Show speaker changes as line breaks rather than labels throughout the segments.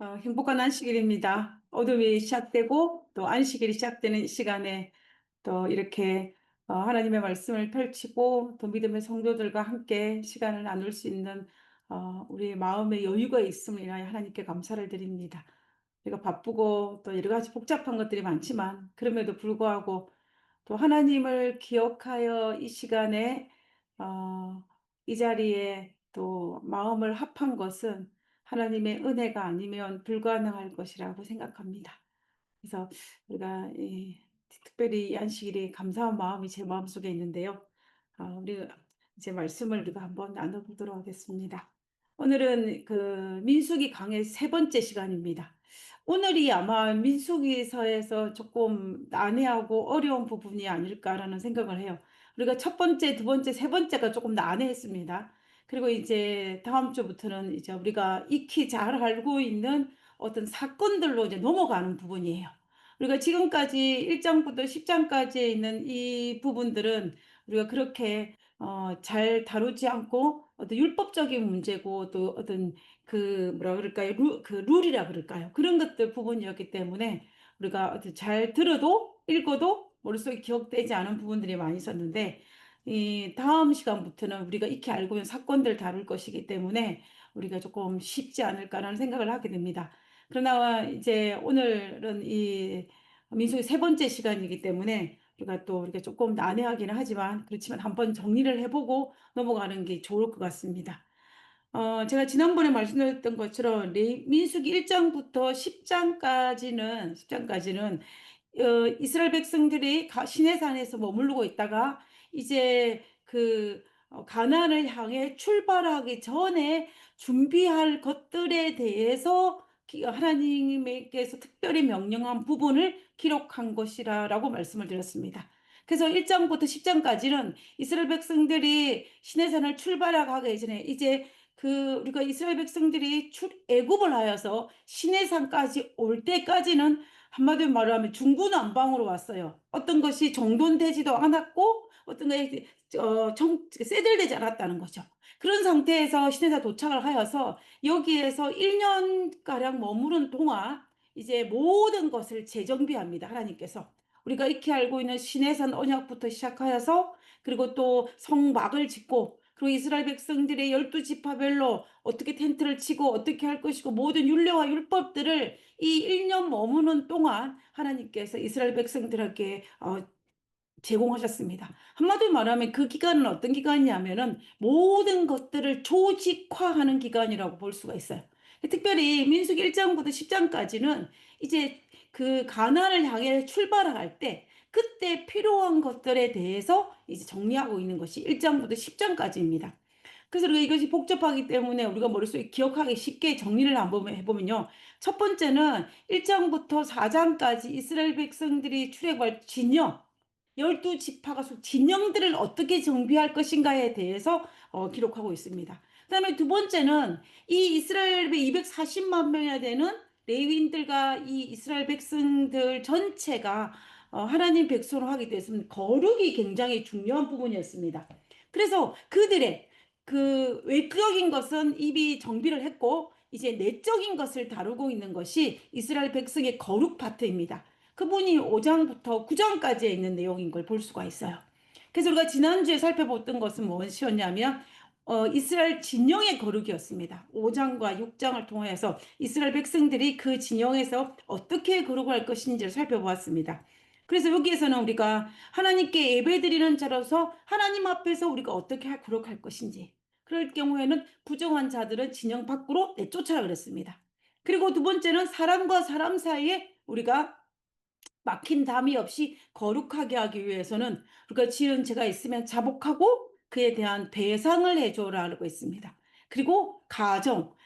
행복한 안식일입니다. 어둠이 시작되고 또 안식일이 시작되는 이 시간에 또 이렇게 하나님의 말씀을 펼치고 또 믿음의 성도들과 함께 시간을 나눌 수 있는 우리 마음의 여유가 있음을 인하여 하나님께 감사를 드립니다. 우리가 바쁘고 또 여러 가지 복잡한 것들이 많지만 그럼에도 불구하고 또 하나님을 기억하여 이 시간에 어, 이 자리에 또 마음을 합한 것은 하나님의 은혜가 아니면 불가능할 것이라고 생각합니다. 그래서 우리가 특별히 이 안식일에 감사한 마음이 제 마음속에 있는데요. 우리 이제 말씀을 우리가 한번 나눠보도록 하겠습니다. 오늘은 그 민수기 강의 세 번째 시간입니다. 오늘이 아마 민수기서에서 조금 난해하고 어려운 부분이 아닐까라는 생각을 해요. 우리가 첫 번째, 두 번째, 세 번째가 조금 난해했습니다. 그리고 이제 다음 주부터는 이제 우리가 익히 잘 알고 있는 어떤 사건들로 이제 넘어가는 부분이에요. 우리가 지금까지 1장부터 10장까지에 있는 이 부분들은 우리가 그렇게 잘 다루지 않고 어떤 율법적인 문제고 또 어떤 그 뭐라 그럴까요? 그 룰이라 그럴까요? 그런 것들 부분이었기 때문에 우리가 어떤 잘 들어도 읽어도 머릿속에 기억되지 않은 부분들이 많이 있었는데 이 다음 시간부터는 우리가 익히 알고 있는 사건들 다룰 것이기 때문에 우리가 조금 쉽지 않을까라는 생각을 하게 됩니다. 그러나 이제 오늘은 이 민수기 세 번째 시간이기 때문에 우리가 또 이렇게 조금 난해하기는 하지만 그렇지만 한번 정리를 해보고 넘어가는 게 좋을 것 같습니다. 제가 지난번에 말씀드렸던 것처럼 민수기 1장부터 10장까지는 이스라엘 백성들이 시내산에서 머무르고 있다가 이제 그 가나안을 향해 출발하기 전에 준비할 것들에 대해서 하나님께서 특별히 명령한 부분을 기록한 것이라고 말씀을 드렸습니다. 그래서 1장부터 10장까지는 이스라엘 백성들이 시내산을 출발하기 전에 이제 우리가 이스라엘 백성들이 애굽을 하여서 시내산까지 올 때까지는 한마디로 말하면 중구난방으로 왔어요. 어떤 것이 정돈되지도 않았고 어떤 것이 세들되지 않았다는 거죠. 그런 상태에서 시내사 도착을 하여서 여기에서 1년가량 머무른 동안 이제 모든 것을 재정비합니다. 하나님께서. 우리가 익히 알고 있는 시내산 언약부터 시작하여서 그리고 또 성막을 짓고 그리고 이스라엘 백성들의 12지파별로 어떻게 텐트를 치고 어떻게 할 것이고 모든 율례와 율법들을 이 1년 머무는 동안 하나님께서 이스라엘 백성들에게 제공하셨습니다. 한마디로 말하면 그 기간은 어떤 기간이냐면은 모든 것들을 조직화하는 기간이라고 볼 수가 있어요. 특별히 민수기 1장부터 10장까지는 이제 그 가나안을 향해 출발할 때 그때 필요한 것들에 대해서 이제 정리하고 있는 것이 1장부터 10장까지입니다. 그래서 우리가 이것이 복잡하기 때문에 우리가 머릿속에 기억하기 쉽게 정리를 한번 해보면요. 첫 번째는 1장부터 4장까지 이스라엘 백성들이 출애굽할 진영, 12지파가 진영들을 어떻게 정비할 것인가에 대해서 기록하고 있습니다. 그다음에 두 번째는 이 이스라엘의 240만 명이나 되는 레위인들과 이 이스라엘 백성들 전체가 하나님 백성으로 하게 됐으면 거룩이 굉장히 중요한 부분이었습니다. 그래서 그들의 그 외적인 것은 이미 정비를 했고 이제 내적인 것을 다루고 있는 것이 이스라엘 백성의 거룩 파트입니다. 그분이 5장부터 9장까지에 있는 내용인 걸 볼 수가 있어요. 그래서 우리가 지난주에 살펴봤던 것은 무엇이었냐면 이스라엘 진영의 거룩이었습니다. 5장과 6장을 통해서 이스라엘 백성들이 그 진영에서 어떻게 거룩할 것인지를 살펴보았습니다. 그래서 여기에서는 우리가 하나님께 예배드리는 자로서 하나님 앞에서 우리가 어떻게 거룩할 것인지 그럴 경우에는 부정한 자들은 진영 밖으로 내쫓아라 그랬습니다. 그리고 두 번째는 사람과 사람 사이에 우리가 막힌 담이 없이 거룩하게 하기 위해서는 우리가 지은 죄가 있으면 자복하고 그에 대한 배상을 해줘라고 했습니다. 그리고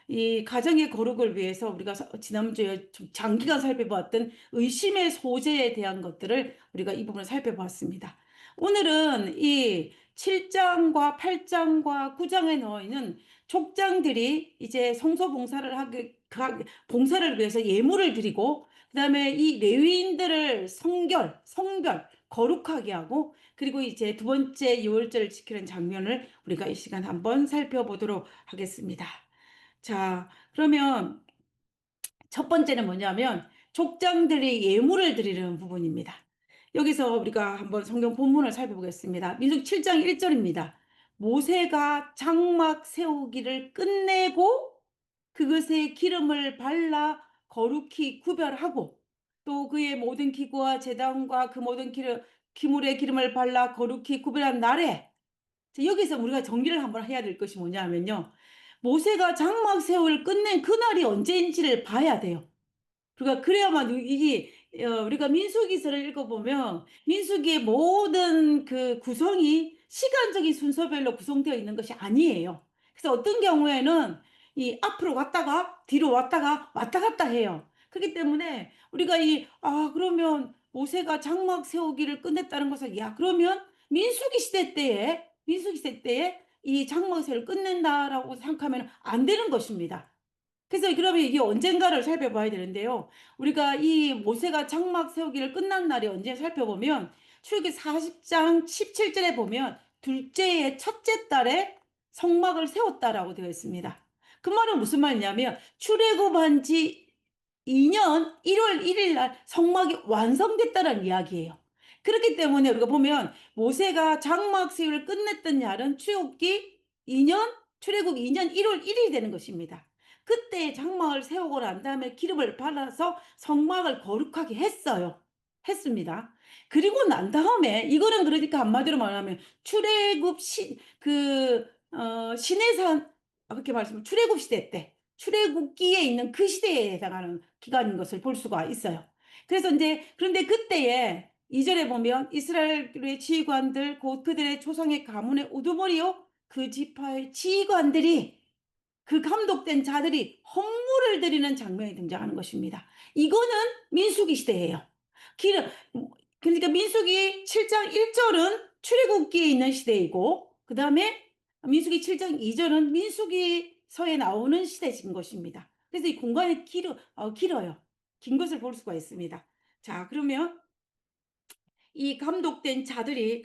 이 가정의 거룩을 위해서 우리가 지난주에 좀 장기간 살펴보았던 의심의 소재에 대한 것들을 우리가 이 부분을 살펴보았습니다. 오늘은 이 7장과 8장과 9장에 넣어 있는 족장들이 이제 성소 봉사를 위해서 예물을 드리고 그다음에 이 레위인들을 성별, 거룩하게 하고 그리고 이제 두 번째 유월절을 지키는 장면을 우리가 이 시간 한번 살펴보도록 하겠습니다. 자, 그러면 첫 번째는 뭐냐면 족장들이 예물을 드리는 부분입니다. 여기서 우리가 한번 성경 본문을 살펴보겠습니다. 민수기 7장 1절입니다. 모세가 장막 세우기를 끝내고 그것에 기름을 발라 거룩히 구별하고 또 그의 모든 기구와 제단과 그 모든 기물의 기름을 발라 거룩히 구별한 날에, 여기서 우리가 정리를 한번 해야 될 것이 뭐냐면요. 모세가 장막 세우기를 끝낸 그날이 언제인지를 봐야 돼요. 그러니까 그래야만 이게 우리가 민수기서를 읽어보면 민수기의 모든 그 구성이 시간적인 순서별로 구성되어 있는 것이 아니에요. 그래서 어떤 경우에는 이 앞으로 갔다가 뒤로 왔다가 왔다 갔다 해요. 그렇기 때문에 우리가 그러면 모세가 장막 세우기를 끝냈다는 것은, 그러면 민수기 시대 때에 이 장막 세우기를 끝낸다라고 생각하면 안 되는 것입니다. 그래서 그러면 이게 언젠가를 살펴봐야 되는데요. 우리가 이 모세가 장막 세우기를 끝난 날이 언제 살펴보면 출애굽기 40장 17절에 보면 둘째 의 첫째 달에 성막을 세웠다라고 되어 있습니다. 그 말은 무슨 말이냐면 출애굽한 지 2년 1월 1일 날 성막이 완성됐다는 이야기예요. 그렇기 때문에 우리가 보면 모세가 장막 세우기를 끝냈던 날은 출애굽 2년 1월 1일이 되는 것입니다. 그때 장막을 세우고 난 다음에 기름을 발라서 성막을 거룩하게 했습니다. 그리고 난 다음에 이거는 그러니까 한마디로 말하면 출애굽 시내산, 그렇게 말씀을 출애굽 시대 때 출애굽기에 있는 그 시대에 해당하는 기간인 것을 볼 수가 있어요. 그래서 이제 그런데 그때에 2절에 보면 이스라엘의 지휘관들 곧 그들의 조상의 가문의 우두머리요 그 지파의 지휘관들이 그 감독된 자들이 헌물을 드리는 장면이 등장하는 것입니다. 이거는 민수기 시대예요. 기름, 그러니까 민수기 7장 1절은 출애굽기에 있는 시대이고, 그 다음에 민수기 7장 2절은 민수기서에 나오는 시대인 것입니다. 그래서 이 공간이 길어요. 긴 것을 볼 수가 있습니다. 자, 그러면 이 감독자들이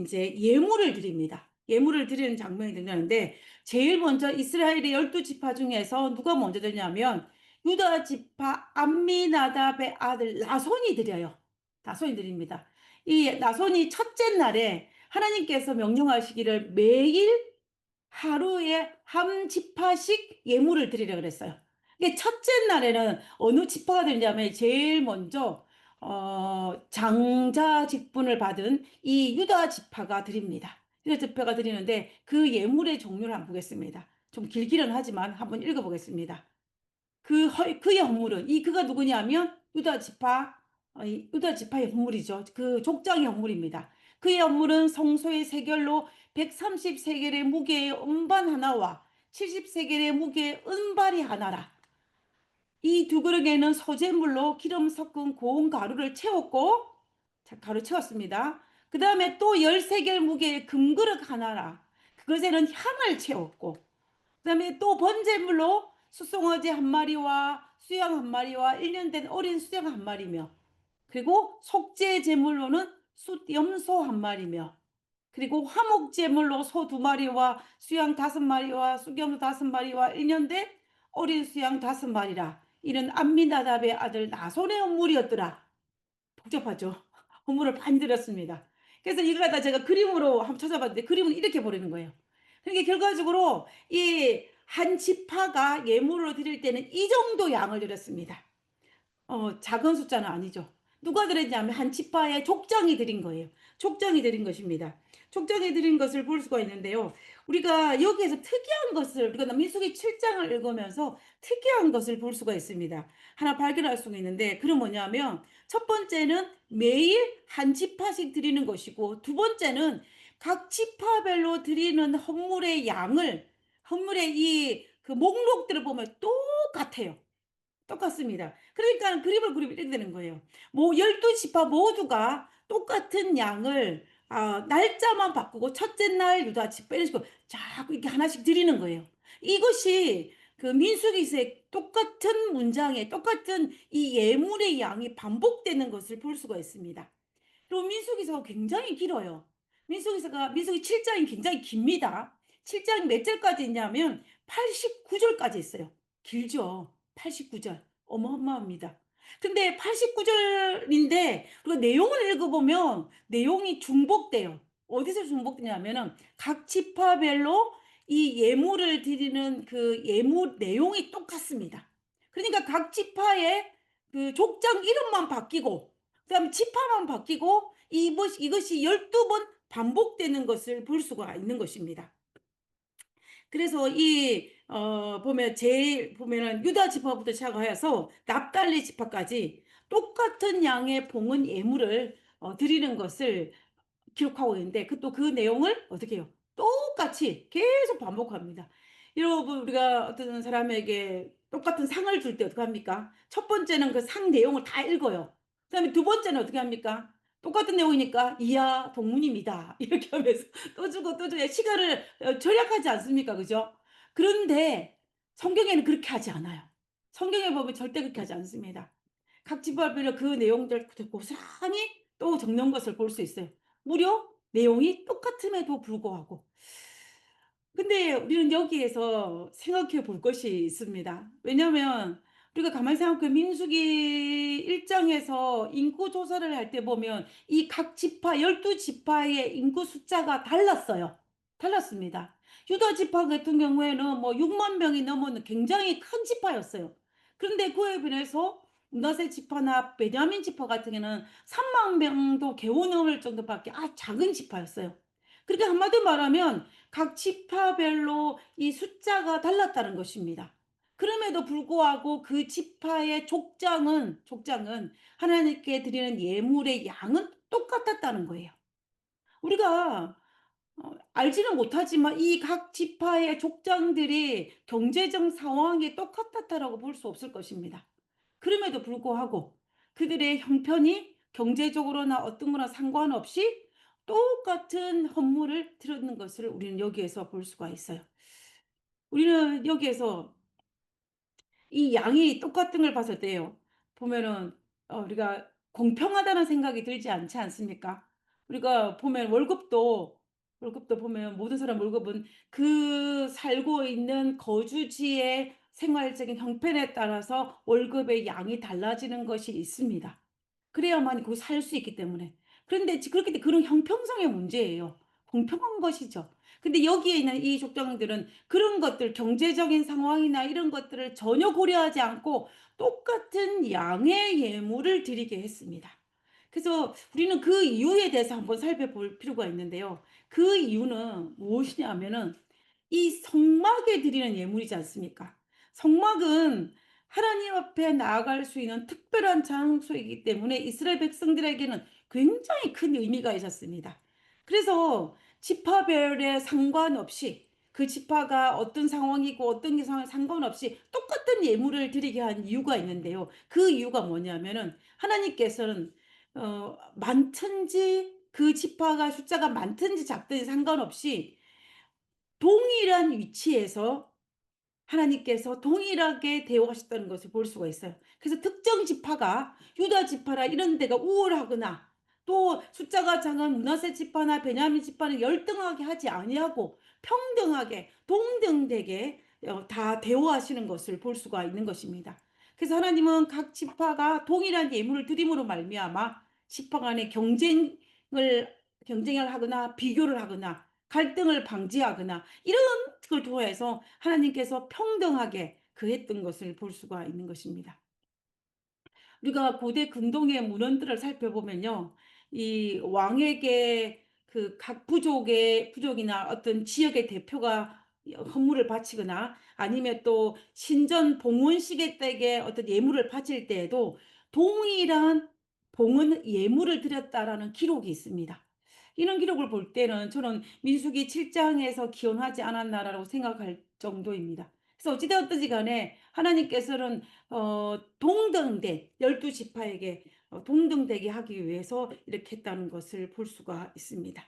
이제 예물을 드립니다. 예물을 드리는 장면이 등장하는데 제일 먼저 이스라엘의 12지파 중에서 누가 먼저 드냐면 유다 지파 암미나답의 아들 나손이 드려요. 나손이 드립니다. 이 나손이 첫째 날에 하나님께서 명령하시기를 매일 하루에 한 지파씩 예물을 드리라 그랬어요. 이게 첫째 날에는 어느 지파가 드리냐면 제일 먼저 장자 직분을 받은 이 유다 지파가 드립니다. 유다 지파가 드리는데 그 예물의 종류를 한번 보겠습니다. 좀 길기는 하지만 한번 읽어보겠습니다. 그의 헌물은 그가 누구냐면 유다 지파의 헌물이죠. 그 족장의 헌물입니다. 그의 헌물은 성소의 세겔로 130세겔의 무게의 음반 하나와 70세겔의 무게의 은발이 하나라. 이 두 그릇에는 소재물로 기름 섞은 고운 가루를 채웠고, 가루 채웠습니다. 그 다음에 또 13개 무게의 금그릇 하나라. 그것에는 향을 채웠고, 그 다음에 또 번제물로 숫송아지 한 마리와 수양 한 마리와 1년 된 어린 수양 한 마리며, 그리고 속죄 제물로는 숫염소 한 마리며, 그리고 화목제물로 소 2마리와 수양 5마리와 숫염소 5마리와 1년 된 어린 수양 5마리라. 이는 암미나답의 아들 나손의 헌물이었더라. 복잡하죠. 헌물을 많이 드렸습니다. 그래서 이걸 갖다 제가 그림으로 한번 찾아봤는데 그림은 이렇게 보이는 거예요. 그러니까 결과적으로 이 한 지파가 예물을 드릴 때는 이 정도 양을 드렸습니다. 작은 숫자는 아니죠. 누가 드렸냐면 한 지파의 족장이 드린 거예요. 족장이 드린 것입니다. 족장이 드린 것을 볼 수가 있는데요. 우리가 여기에서 특이한 것을, 우리가 민수기 7장을 읽으면서 특이한 것을 볼 수가 있습니다. 하나 발견할 수가 있는데, 그건 뭐냐면, 첫 번째는 매일 한 지파씩 드리는 것이고, 두 번째는 각 지파별로 드리는 헌물의 그 목록들을 보면 똑같아요. 똑같습니다. 그러니까 그림을 그리면 이렇게 되는 거예요. 뭐 12지파 모두가 똑같은 양을 날짜만 바꾸고 첫째 날 유다지파 이런 식으로 자꾸 이렇게 하나씩 드리는 거예요. 이것이 그 민수기서의 똑같은 문장에 똑같은 이 예물의 양이 반복되는 것을 볼 수가 있습니다. 그리고 민수기서가 굉장히 길어요. 민수기 7장이 굉장히 깁니다. 7장이 몇 절까지 있냐면 89절까지 있어요. 길죠. 89절. 어마어마합니다. 근데 89절인데 우리가 내용을 읽어보면 내용이 중복돼요. 어디서 중복되냐면은 각 지파별로 이 예물을 드리는 그 예물 내용이 똑같습니다. 그러니까 각 지파의 그 족장 이름만 바뀌고 그다음에 지파만 바뀌고 이것이 12번 반복되는 것을 볼 수가 있는 것입니다. 그래서 보면 제일 보면은 유다 지파부터 시작하여서 납달리 지파까지 똑같은 양의 봉은 예물을 드리는 것을 기록하고 있는데 그 내용을 어떻게 해요? 똑같이 계속 반복합니다. 여러분 우리가 어떤 사람에게 똑같은 상을 줄 때 어떻게 합니까? 첫 번째는 그 상 내용을 다 읽어요. 그다음에 두 번째는 어떻게 합니까? 똑같은 내용이니까 이하 동문입니다. 이렇게 하면서 또 주고 또 주고 시간을 절약하지 않습니까? 그죠? 그런데 성경에는 그렇게 하지 않아요. 성경에 보면 절대 그렇게 하지 않습니다. 각 지파별로 그 내용들 고스란히 또 적는 것을 볼 수 있어요. 무려 내용이 똑같음에도 불구하고. 근데 우리는 여기에서 생각해 볼 것이 있습니다. 왜냐하면 우리가 가만히 생각해 민수기 1장에서 인구 조사를 할 때 보면 이 각 지파 12지파의 인구 숫자가 달랐어요. 달랐습니다. 유다 지파 같은 경우에는 뭐 6만 명이 넘는 굉장히 큰 지파였어요. 그런데 그에 비해서 문하세 지파나 베냐민 지파 같은 경우는 3만 명도 겨우 넘을 정도밖에 작은 지파였어요. 그러니까 한마디로 말하면 각 지파별로 이 숫자가 달랐다는 것입니다. 그럼에도 불구하고 그 지파의 족장은 하나님께 드리는 예물의 양은 똑같았다는 거예요. 우리가 알지는 못하지만 이 각 지파의 족장들이 경제적 상황이 똑같았다라고 볼 수 없을 것입니다. 그럼에도 불구하고 그들의 형편이 경제적으로나 어떤 거나 상관없이 똑같은 헌물을 드렸는 것을 우리는 여기에서 볼 수가 있어요. 우리는 여기에서 이 양이 똑같은 걸 봤을 때요. 보면은 우리가 공평하다는 생각이 들지 않지 않습니까? 우리가 보면 월급도 보면 모든 사람 월급은 그 살고 있는 거주지의 생활적인 형편에 따라서 월급의 양이 달라지는 것이 있습니다. 그래야만 그 살 수 있기 때문에. 그런데 그렇기 때문에 그런 형평성의 문제예요. 공평한 것이죠. 근데 여기에 있는 이 족장들은 그런 것들, 경제적인 상황이나 이런 것들을 전혀 고려하지 않고 똑같은 양의 예물을 드리게 했습니다. 그래서 우리는 그 이유에 대해서 한번 살펴볼 필요가 있는데요. 그 이유는 무엇이냐면은 이 성막에 드리는 예물이지 않습니까? 성막은 하나님 앞에 나아갈 수 있는 특별한 장소이기 때문에 이스라엘 백성들에게는 굉장히 큰 의미가 있었습니다. 그래서 지파별에 상관없이 그 지파가 어떤 상황이고 어떤 게 상관없이 똑같은 예물을 드리게 한 이유가 있는데요. 그 이유가 뭐냐면은 하나님께서는 많든지 그 지파가 숫자가 많든지 작든지 상관없이 동일한 위치에서 하나님께서 동일하게 대우하셨다는 것을 볼 수가 있어요. 그래서 특정 지파가 유다 지파라 이런 데가 우월하거나 또 숫자가 작은 므낫세 지파나 베냐민 지파는 열등하게 하지 아니하고 평등하게 동등되게 다 대우하시는 것을 볼 수가 있는 것입니다. 그래서 하나님은 각 지파가 동일한 예물을 드림으로 말미암아 지파 간의 경쟁을 하거나 비교를 하거나 갈등을 방지하거나 이런 걸 통해서 하나님께서 평등하게 그했던 것을 볼 수가 있는 것입니다. 우리가 고대 근동의 문헌들을 살펴보면요. 이 왕에게 그 각 부족이나 어떤 지역의 대표가 헌물을 바치거나 아니면 또 신전 봉헌식에 때에 어떤 예물을 바칠 때에도 동일한 봉헌 예물을 드렸다라는 기록이 있습니다. 이런 기록을 볼 때는 저는 민수기 7장에서 기원하지 않았나라고 생각할 정도입니다. 그래서 어찌되었든지 간에 하나님께서는 동등된 12지파에게 동등되게 하기 위해서 이렇게 했다는 것을 볼 수가 있습니다.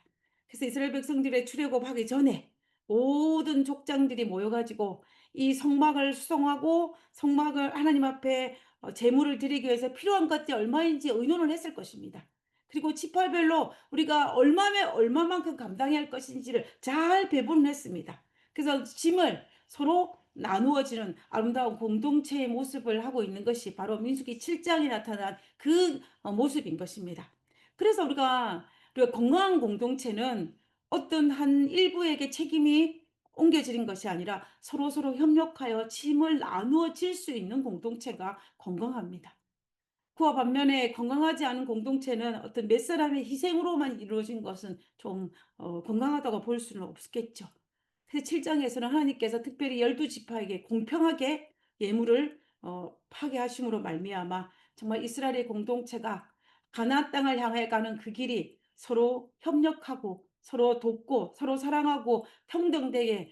그래서 이스라엘 백성들의 출애굽하기 전에 모든 족장들이 모여가지고 이 성막을 수성하고 성막을 하나님 앞에 제물을 드리기 위해서 필요한 것들이 얼마인지 의논을 했을 것입니다. 그리고 지파별로 우리가 얼마만큼 감당해야 할 것인지를 잘 배분했습니다. 그래서 짐을 서로 나누어지는 아름다운 공동체의 모습을 하고 있는 것이 바로 민수기 7장에 나타난 그 모습인 것입니다. 그래서 우리가 건강한 공동체는 어떤 한 일부에게 책임이 옮겨지는 것이 아니라 서로서로 협력하여 짐을 나누어 질 수 있는 공동체가 건강합니다. 그와 반면에 건강하지 않은 공동체는 어떤 몇 사람의 희생으로만 이루어진 것은 좀 건강하다고 볼 수는 없겠죠. 그래서 7장에서는 하나님께서 특별히 열두 지파에게 공평하게 예물을 파괴하심으로 말미암아 정말 이스라엘의 공동체가 가나안 땅을 향해 가는 그 길이 서로 협력하고 서로 돕고 서로 사랑하고 평등되게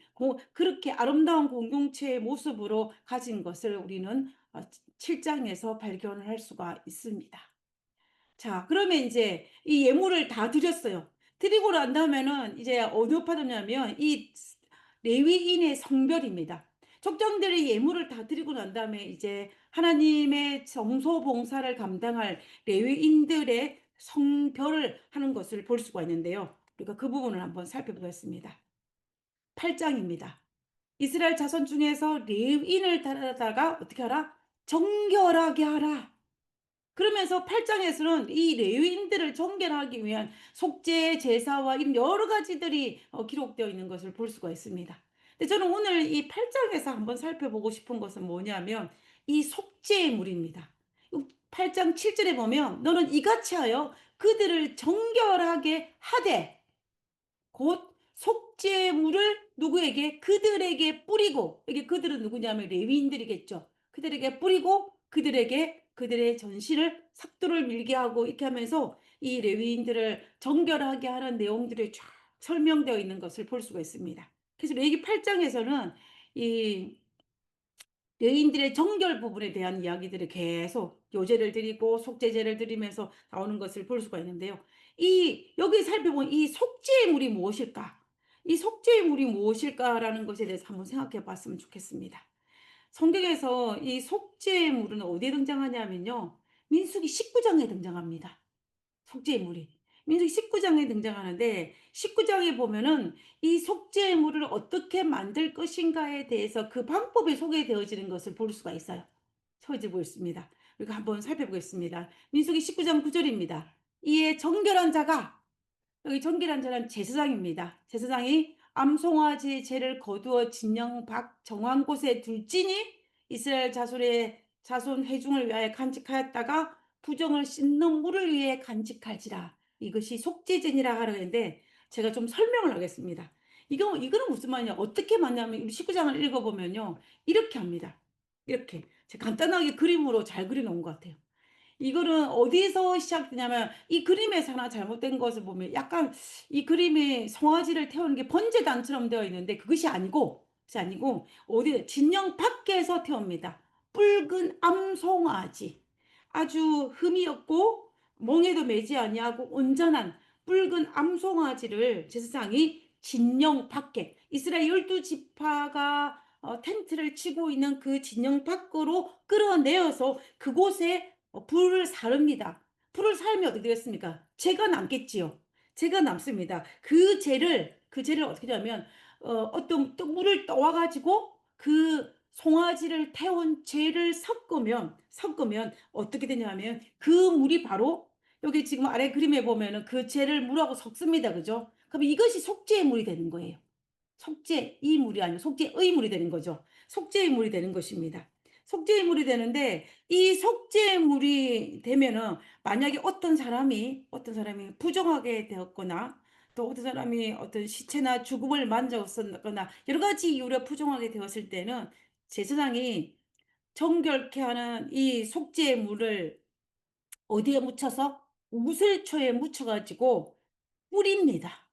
그렇게 아름다운 공동체의 모습으로 가진 것을 우리는 7장에서 발견을 할 수가 있습니다. 자, 그러면 이제 이 예물을 다 드렸어요. 드리고 난 다음에는 이제 어디로 빠졌냐면 이 레위인의 성별입니다. 족장들이 예물을 다 드리고 난 다음에 이제 하나님의 성소 봉사를 감당할 레위인들의 성별을 하는 것을 볼 수가 있는데요. 우리가 그 부분을 한번 살펴보겠습니다. 8장입니다. 이스라엘 자손 중에서 레위인을 따르다가 어떻게 하라? 정결하게 하라. 그러면서 8장에서는 이 레위인들을 정결하기 위한 속죄 제사와 이런 여러 가지들이 기록되어 있는 것을 볼 수가 있습니다. 근데 저는 오늘 이 8장에서 한번 살펴보고 싶은 것은 뭐냐면 이 속죄의 물입니다. 8장 7절에 보면 너는 이같이 하여 그들을 정결하게 하되 곧 속죄물을 누구에게? 그들에게 뿌리고, 이게 그들은 누구냐면 레위인들이겠죠. 그들에게 뿌리고 그들에게 그들의 전신을 삭도를 밀게 하고 이렇게 하면서 이 레위인들을 정결하게 하는 내용들이 쫙 설명되어 있는 것을 볼 수가 있습니다. 그래서 레위기 8장에서는 이 여인들의 정결 부분에 대한 이야기들이 계속 요제를 드리고 속죄제를 드리면서 나오는 것을 볼 수가 있는데요. 여기 살펴본 이 속죄의 물이 무엇일까? 이 속죄의 물이 무엇일까라는 것에 대해서 한번 생각해 봤으면 좋겠습니다. 성경에서 이 속죄의 물은 어디에 등장하냐면요. 민수기 19장에 등장합니다. 속죄의 물이. 민수기 19장에 등장하는데 19장에 보면은 이 속죄의 물을 어떻게 만들 것인가에 대해서 그 방법이 소개되어지는 것을 볼 수가 있어요. 소개되고 있습니다. 우리가 한번 살펴보겠습니다. 민수기 19장 9절입니다. 이에 정결한 자가 여기 정결한 자는 제사장입니다. 제사장이 암송아지 죄를 거두어 진영 밖 정한 곳에 둘지니 이스라엘 자손의 자손 회중을 위하여 간직하였다가 부정을 씻는 물을 위해 간직할지라. 이것이 속죄제니라 하려 했는데 제가 좀 설명을 하겠습니다. 이거는 무슨 말이냐? 어떻게 맞냐면 우리 19장을 읽어보면요. 이렇게 합니다. 이렇게. 제가 간단하게 그림으로 잘 그려놓은 것 같아요. 이거는 어디서 시작되냐면 이 그림에서 하나 잘못된 것을 보면 약간 이 그림에 송아지를 태우는 게 번제단처럼 되어 있는데 그것이 아니고 어디 진영 밖에서 태웁니다. 붉은 암송아지 아주 흠이 없고 멍에도 매지 아니하고 온전한 붉은 암송아지를 제사장이 진영 밖에 이스라엘 12지파가 텐트를 치고 있는 그 진영 밖으로 끌어내어서 그곳에 불을 사릅니다. 불을 살면 어떻게 되겠습니까? 죄가 남겠지요. 죄가 남습니다. 그 죄를 어떻게 하냐면 어떤 또 물을 떠와가지고 그 송아지를 태운 죄를 섞으면 어떻게 되냐면 그 물이 바로 여기 지금 아래 그림에 보면은 그 죄를 물하고 섞습니다. 그죠? 그럼 이것이 속죄의 물이 되는 거예요. 속죄 이 물이 아니고 속죄의 물이 되는 거죠. 속죄의 물이 되는 것입니다. 속죄의 물이 되는데 이 속죄의 물이 되면은 만약에 어떤 사람이 부정하게 되었거나 또 어떤 사람이 어떤 시체나 죽음을 만졌거나 여러 가지 이유로 부정하게 되었을 때는 제사장이 정결케 하는 이 속죄의 물을 어디에 묻혀서 우슬초에 묻혀가지고 뿌립니다.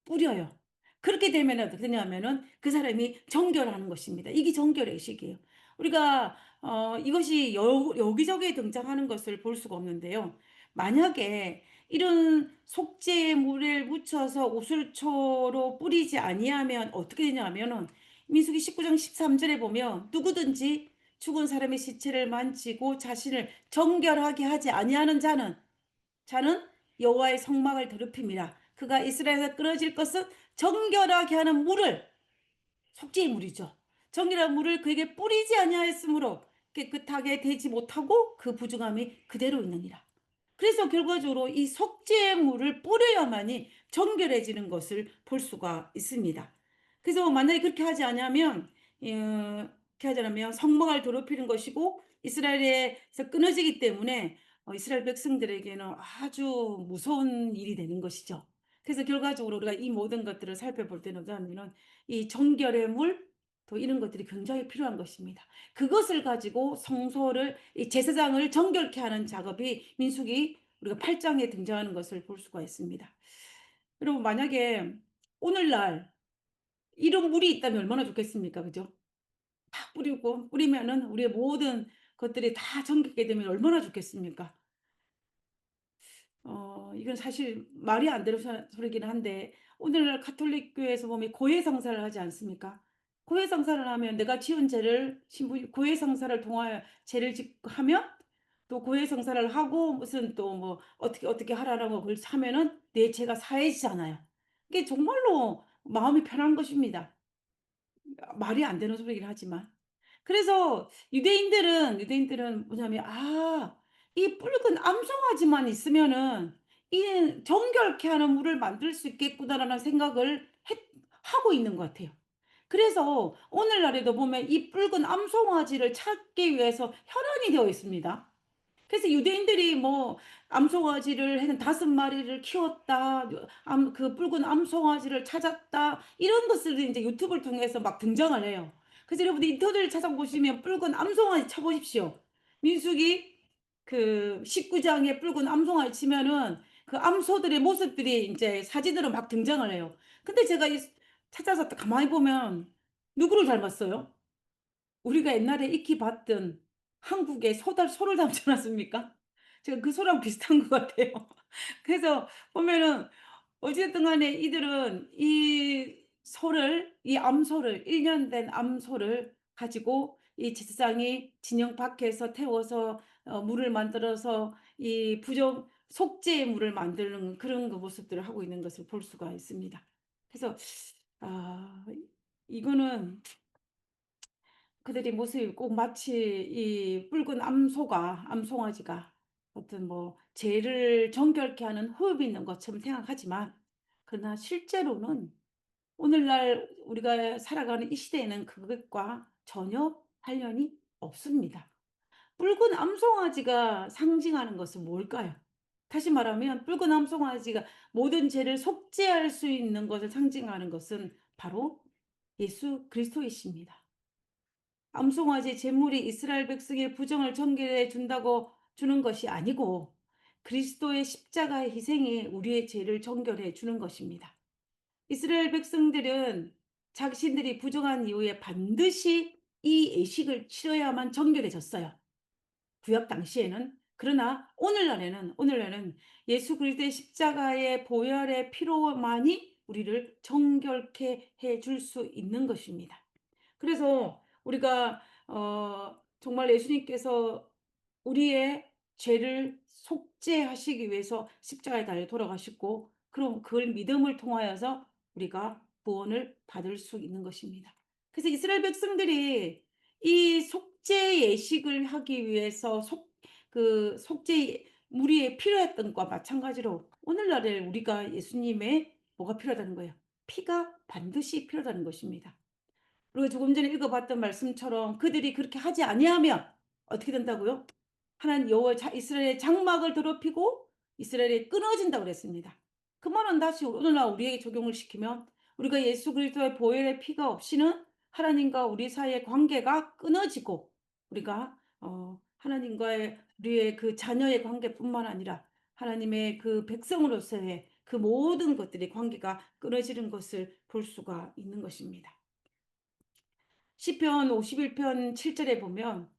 뿌려요. 그렇게 되면 어떻게 되냐면은 그 사람이 정결하는 것입니다. 이게 정결의 의식이에요. 우리가 이것이 여기저기 등장하는 것을 볼 수가 없는데요. 만약에 이런 속죄의 물을 묻혀서 우슬초로 뿌리지 아니하면 어떻게 되냐면은 민수기 19장 13절에 보면 누구든지 죽은 사람의 시체를 만지고 자신을 정결하게 하지 아니하는 자는 여호와의 성막을 더럽힙니다. 그가 이스라엘에서 끊어질 것은 정결하게 하는 물을 속죄의 물이죠. 정결한 물을 그에게 뿌리지 아니하였으므로 깨끗하게 되지 못하고 그 부정함이 그대로 있느니라. 그래서 결과적으로 이 속죄의 물을 뿌려야만이 정결해지는 것을 볼 수가 있습니다. 그래서 만약에 그렇게 하지 않으면 그렇게 하지 않으면 성막을 더럽히는 것이고 이스라엘에서 끊어지기 때문에 이스라엘 백성들에게는 아주 무서운 일이 되는 것이죠. 그래서 결과적으로 우리가 이 모든 것들을 살펴볼 때는 뭐냐면은 이 정결의 물, 또 이런 것들이 굉장히 필요한 것입니다. 그것을 가지고 성소를, 이 제사장을 정결케 하는 작업이 민수기 우리가 8장에 등장하는 것을 볼 수가 있습니다. 여러분, 만약에 오늘날 이런 물이 있다면 얼마나 좋겠습니까? 그죠? 다 뿌리면은 우리의 모든 것들이 다 정결게 되면 얼마나 좋겠습니까? 이건 사실 말이 안 되는 소리긴 한데 오늘날 가톨릭 교회에서 보면 고해성사를 하지 않습니까? 고해성사를 하면 내가 지은 죄를 신부 고해성사를 통하여 죄를 하면 또 고해성사를 하고 무슨 또 뭐 어떻게 하라라고 그걸 하면은 내 죄가 사해지잖아요. 이게 정말로 마음이 편한 것입니다. 말이 안 되는 소리긴 하지만. 그래서 유대인들은 뭐냐면 '아 이 붉은 암송아지만 있으면은 이 정결케 하는 물을 만들 수 있겠구나.'라는 생각을 했 하고 있는 것 같아요. 그래서 오늘날에도 보면 이 붉은 암송아지를 찾기 위해서 혈안이 되어 있습니다. 그래서 유대인들이 뭐 암송아지를 한 5마리를 키웠다. 그 붉은 암송아지를 찾았다. 이런 것들이 이제 유튜브를 통해서 막 등장을 해요. 그래서 여러분 인터넷을 찾아보시면 붉은 암송아지 쳐보십시오. 민수기 그 19장에 붉은 암송아지 치면은 그 암소들의 모습들이 이제 사진으로 막 등장을 해요. 근데 제가 찾아서 가만히 보면 누구를 닮았어요? 우리가 옛날에 익히 봤던 한국의 소를 닮지 않았습니까? 제가 그 소랑 비슷한 것 같아요. 그래서 보면은 어쨌든 간에 이들은 이 암소를 1년 된 암소를 가지고 이 제사장이 진영 밖에서 태워서 물을 만들어서 이 부정 속죄의 물을 만드는 그런 그 모습들을 하고 있는 것을 볼 수가 있습니다. 그래서 아 이거는 그들의 모습이 꼭 마치 이 붉은 암송아지가 어떤 뭐 죄를 정결케 하는 호흡이 있는 것처럼 생각하지만 그러나 실제로는 오늘날 우리가 살아가는 이 시대에는 그것과 전혀 관련이 없습니다. 붉은 암송아지가 상징하는 것은 뭘까요? 다시 말하면 붉은 암송아지가 모든 죄를 속죄할 수 있는 것을 상징하는 것은 바로 예수 그리스도이십니다. 암송아지 제물이 이스라엘 백성의 부정을 정결해 준다고 주는 것이 아니고 그리스도의 십자가의 희생이 우리의 죄를 정결해 주는 것입니다. 이스라엘 백성들은 자신들이 부정한 이후에 반드시 이 예식을 치러야만 정결해졌어요. 구약 당시에는. 그러나 오늘날에는 예수 그리스도의 십자가의 보혈의 피로만이 우리를 정결케 해 줄 수 있는 것입니다. 그래서 우리가 정말 예수님께서 우리의 죄를 속죄하시기 위해서 십자가에 달려 돌아가셨고 그럼 그걸 믿음을 통하여서 우리가 구원을 받을 수 있는 것입니다. 그래서 이스라엘 백성들이 이 속죄 예식을 하기 위해서 속죄 물이 필요했던 것과 마찬가지로 오늘날에 우리가 예수님의 뭐가 필요하다는 거예요? 피가 반드시 필요하다는 것입니다. 그리고 조금 전에 읽어봤던 말씀처럼 그들이 그렇게 하지 아니하면 어떻게 된다고요? 하나님 여호와 이스라엘의 장막을 더럽히고 이스라엘이 끊어진다고 그랬습니다. 그 말은 다시 오늘날 우리에게 적용을 시키면 우리가 예수 그리스도의 보혈의 피가 없이는 하나님과 우리 사이의 관계가 끊어지고 우리가 하나님과의 우리의 그 자녀의 관계뿐만 아니라 하나님의 그 백성으로서의 그 모든 것들이 관계가 끊어지는 것을 볼 수가 있는 것입니다. 시편 51편 7절에 보면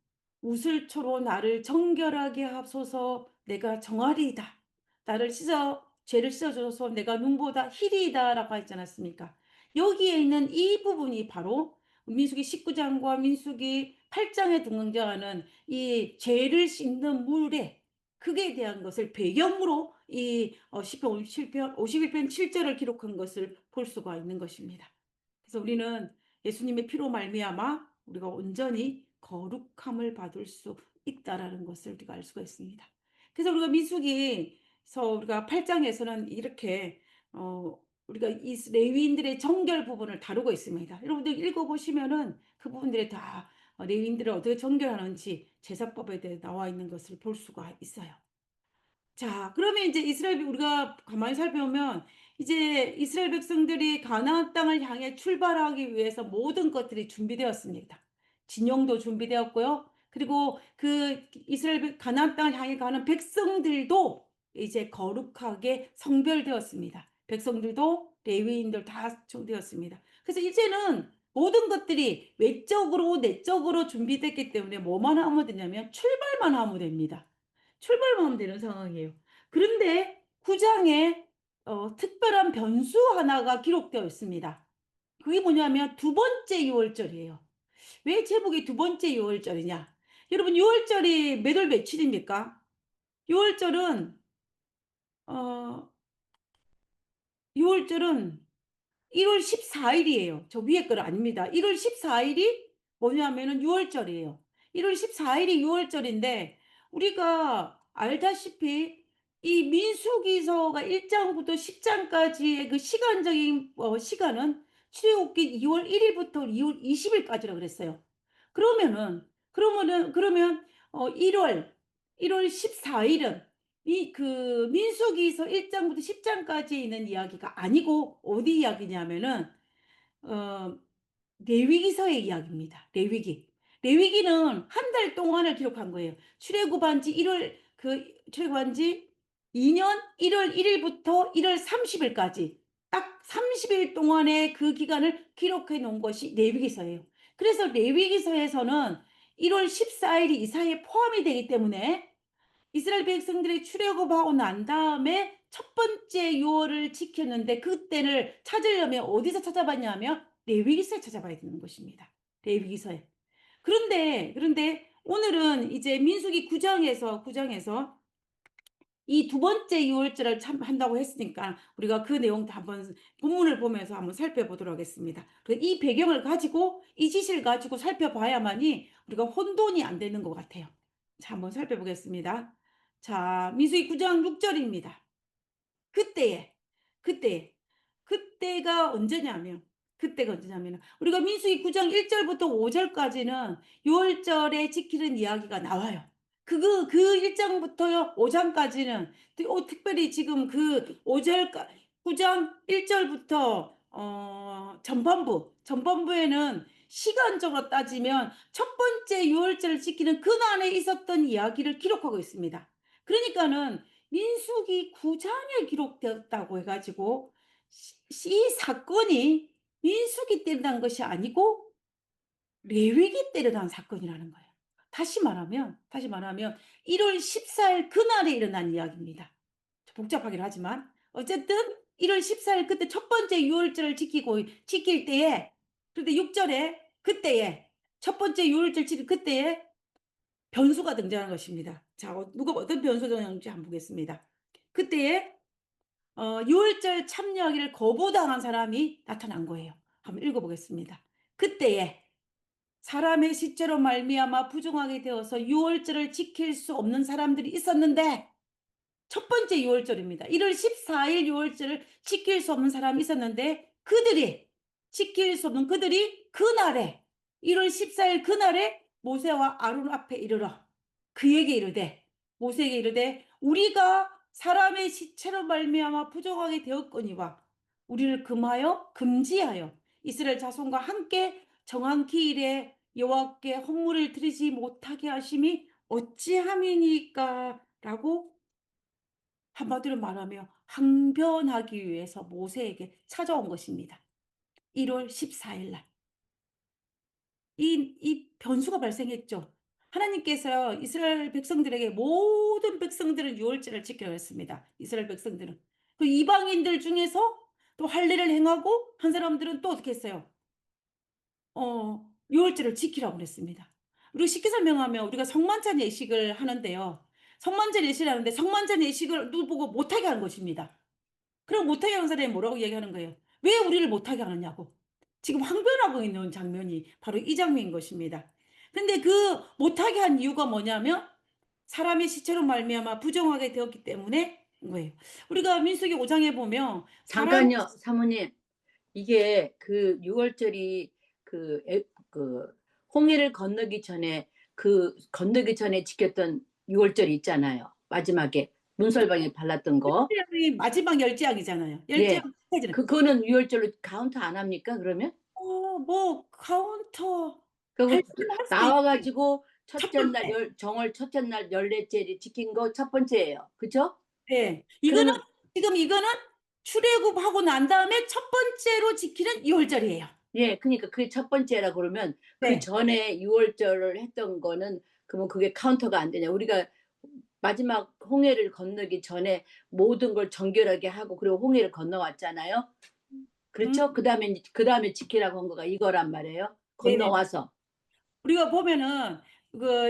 "우슬초로 나를 정결하게 하소서 내가 정하리이다. 나를 씻어 죄를 씻어 주소서 내가 눈보다 희리이다라고 하지 않았습니까? 여기에 있는 이 부분이 바로 민수기 19장과 민수기 8장에 등장하는 이 죄를 씻는 물에 그에 대한 것을 배경으로 이 시편 51편 7절을 기록한 것을 볼 수가 있는 것입니다. 그래서 우리는 예수님의 피로 말미암아 우리가 온전히 거룩함을 받을 수 있다라는 것을 우리가 알 수가 있습니다. 그래서 우리가 민수기서 우리가 8장에서는 이렇게 우리가 이 레위인들의 정결 부분을 다루고 있습니다. 여러분들 읽어보시면은 그 부분들이 다 레위인들을 어떻게 정결하는지 제사법에 대해 나와 있는 것을 볼 수가 있어요. 자, 그러면 이제 이스라엘 우리가 가만히 살펴보면 이제 이스라엘 백성들이 가나안 땅을 향해 출발하기 위해서 모든 것들이 준비되었습니다. 진영도 준비되었고요. 그리고 그 가나안 땅을 향해 가는 백성들도 이제 거룩하게 성별되었습니다. 백성들도 레위인들 다 되었습니다. 그래서 이제는 모든 것들이 외적으로 내적으로 준비됐기 때문에 뭐만 하면 되냐면 출발만 하면 됩니다. 출발만 하면 되는 상황이에요. 그런데 9장에 특별한 변수 하나가 기록되어 있습니다. 그게 뭐냐면 두 번째 유월절이에요. 왜 제목이 두 번째 유월절이냐? 여러분, 유월절이 몇 월 며칠입니까? 유월절은 어, 유월절은 1월 14일이에요. 저 위에 거 아닙니다. 1월 14일이 뭐냐면은 6월절이에요. 1월 14일이 6월절인데 우리가 알다시피 이 민수기서가 1장부터 10장까지의 그 시간적인 시간은 출애굽기 2월 1일부터 2월 20일까지라 그랬어요. 그러면 1월 14일은 이 그 민수기서 1장부터 10장까지 있는 이야기가 아니고 어디 이야기냐면은 어 레위기서의 이야기입니다. 레위기는 한 달 동안을 기록한 거예요. 출애굽한 지 2년 1월 1일부터 1월 30일까지 딱 30일 동안의 그 기간을 기록해 놓은 것이 레위기서예요. 그래서 레위기서에서는 1월 14일이 이 사이에 포함이 되기 때문에 이스라엘 백성들이 출애굽하고 난 다음에 첫 번째 유월을 지켰는데 그때를 찾으려면 어디서 찾아봤냐면 레위기서에 찾아봐야 되는 것입니다. 레위기서에. 그런데 오늘은 이제 민수기 9장에서 이 두 번째 유월절을 참 한다고 했으니까 우리가 그 내용도 한번 본문을 보면서 한번 살펴보도록 하겠습니다. 이 배경을 가지고 이 지시를 가지고 살펴봐야만이 우리가 혼돈이 안 되는 것 같아요. 자, 한번 살펴보겠습니다. 자, 민수기 9장 6절입니다. 그때에 그때 그때가 언제냐면 우리가 민수기 9장 1절부터 5절까지는 6월절에 지키는 이야기가 나와요. 그 1장부터 5장까지는 특별히 지금 그 5절 9장 1절부터 전반부에는 시간적으로 따지면 첫 번째 6월절을 지키는 그날에 있었던 이야기를 기록하고 있습니다. 그러니까는 민수기 9장에 기록되었다고 해가지고 이 사건이 민수기 때 일어난 것이 아니고 레위기 때 일어난 사건이라는 거예요. 다시 말하면 1월 14일 그날에 일어난 이야기입니다. 복잡하긴 하지만 어쨌든 1월 14일 그때 첫 번째 유월절을 지킬 때에 그런데 6절에 그때에 첫 번째 유월절 지킬 그때에 변수가 등장한 것입니다. 자, 누가 어떤 변수가 등장하는지 한번 보겠습니다. 그때에 6월절 참여하기를 거부당한 사람이 나타난 거예요. 한번 읽어보겠습니다. 그때에 사람의 시체로 말미암아 부정하게 되어서 6월절을 지킬 수 없는 사람들이 있었는데 첫 번째 6월절입니다. 1월 14일 6월절을 지킬 수 없는 사람이 있었는데 지킬 수 없는 그들이 그날에 1월 14일 그날에 모세와 아론 앞에 이르러 그에게 이르되 모세에게 이르되 우리가 사람의 시체로 말미암아 부정하게 되었거니와 우리를 금지하여 이스라엘 자손과 함께 정한 기일에 여호와께 헌물을 드리지 못하게 하심이 어찌함이니까 라고 한마디로 말하며 항변하기 위해서 모세에게 찾아온 것입니다. 1월 14일 날. 이 변수가 발생했죠. 하나님께서 이스라엘 백성들에게 모든 백성들은 유월절을 지키라고 했습니다. 이스라엘 백성들은. 그 이방인들 중에서 또 할례를 행하고 한 사람들은 또 어떻게 했어요? 유월절을 지키라고 그랬습니다. 우리가 쉽게 설명하면 우리가 성만찬 예식을 하는데요. 성만찬 예식을 하는데 성만찬 예식을 누구 보고 못하게 하는 것입니다. 그럼 못하게 하는 사람이 뭐라고 얘기하는 거예요? 왜 우리를 못하게 하느냐고. 지금 항변하고 있는 장면이 바로 이 장면인 것입니다. 근데 그 못하게 한 이유가 뭐냐면 사람의 시체로 말미암아 부정하게 되었기 때문에 거예요. 우리가 민수기 5 장에 보면 사람
잠깐요, 사모님. 이게 그 유월절이 그 그 홍해를 건너기 전에 건너기 전에 지켰던 유월절이 있잖아요. 마지막에 문설방에 발랐던 거.
이 마지막 열재앙이잖아요. 열재앙
예.
시까지는
그거는 유월절로 카운트 안 합니까, 그러면?
뭐 카운터 할
그
수는 할 수도
나와
있지.
가지고
첫
첫째 날
번째.
열 정월 첫째 날 열넷째 지킨 거 첫 번째예요. 그죠?
예. 이거는
그러면
지금 이거는 출애굽하고 난 다음에 첫 번째로 지키는 유월절이에요.
예, 그니까 그게 첫 번째라 그러면
네.
그전에 유월절을 했던 거는 그러면 그게 카운터가 안 되냐. 우리가 마지막 홍해를 건너기 전에 모든 걸 정결하게 하고 그리고 홍해를 건너왔잖아요.
음
그렇죠? 그다음에 지키라고 한 거가 이거란 말이에요.
네네.
건너와서.
우리가 보면은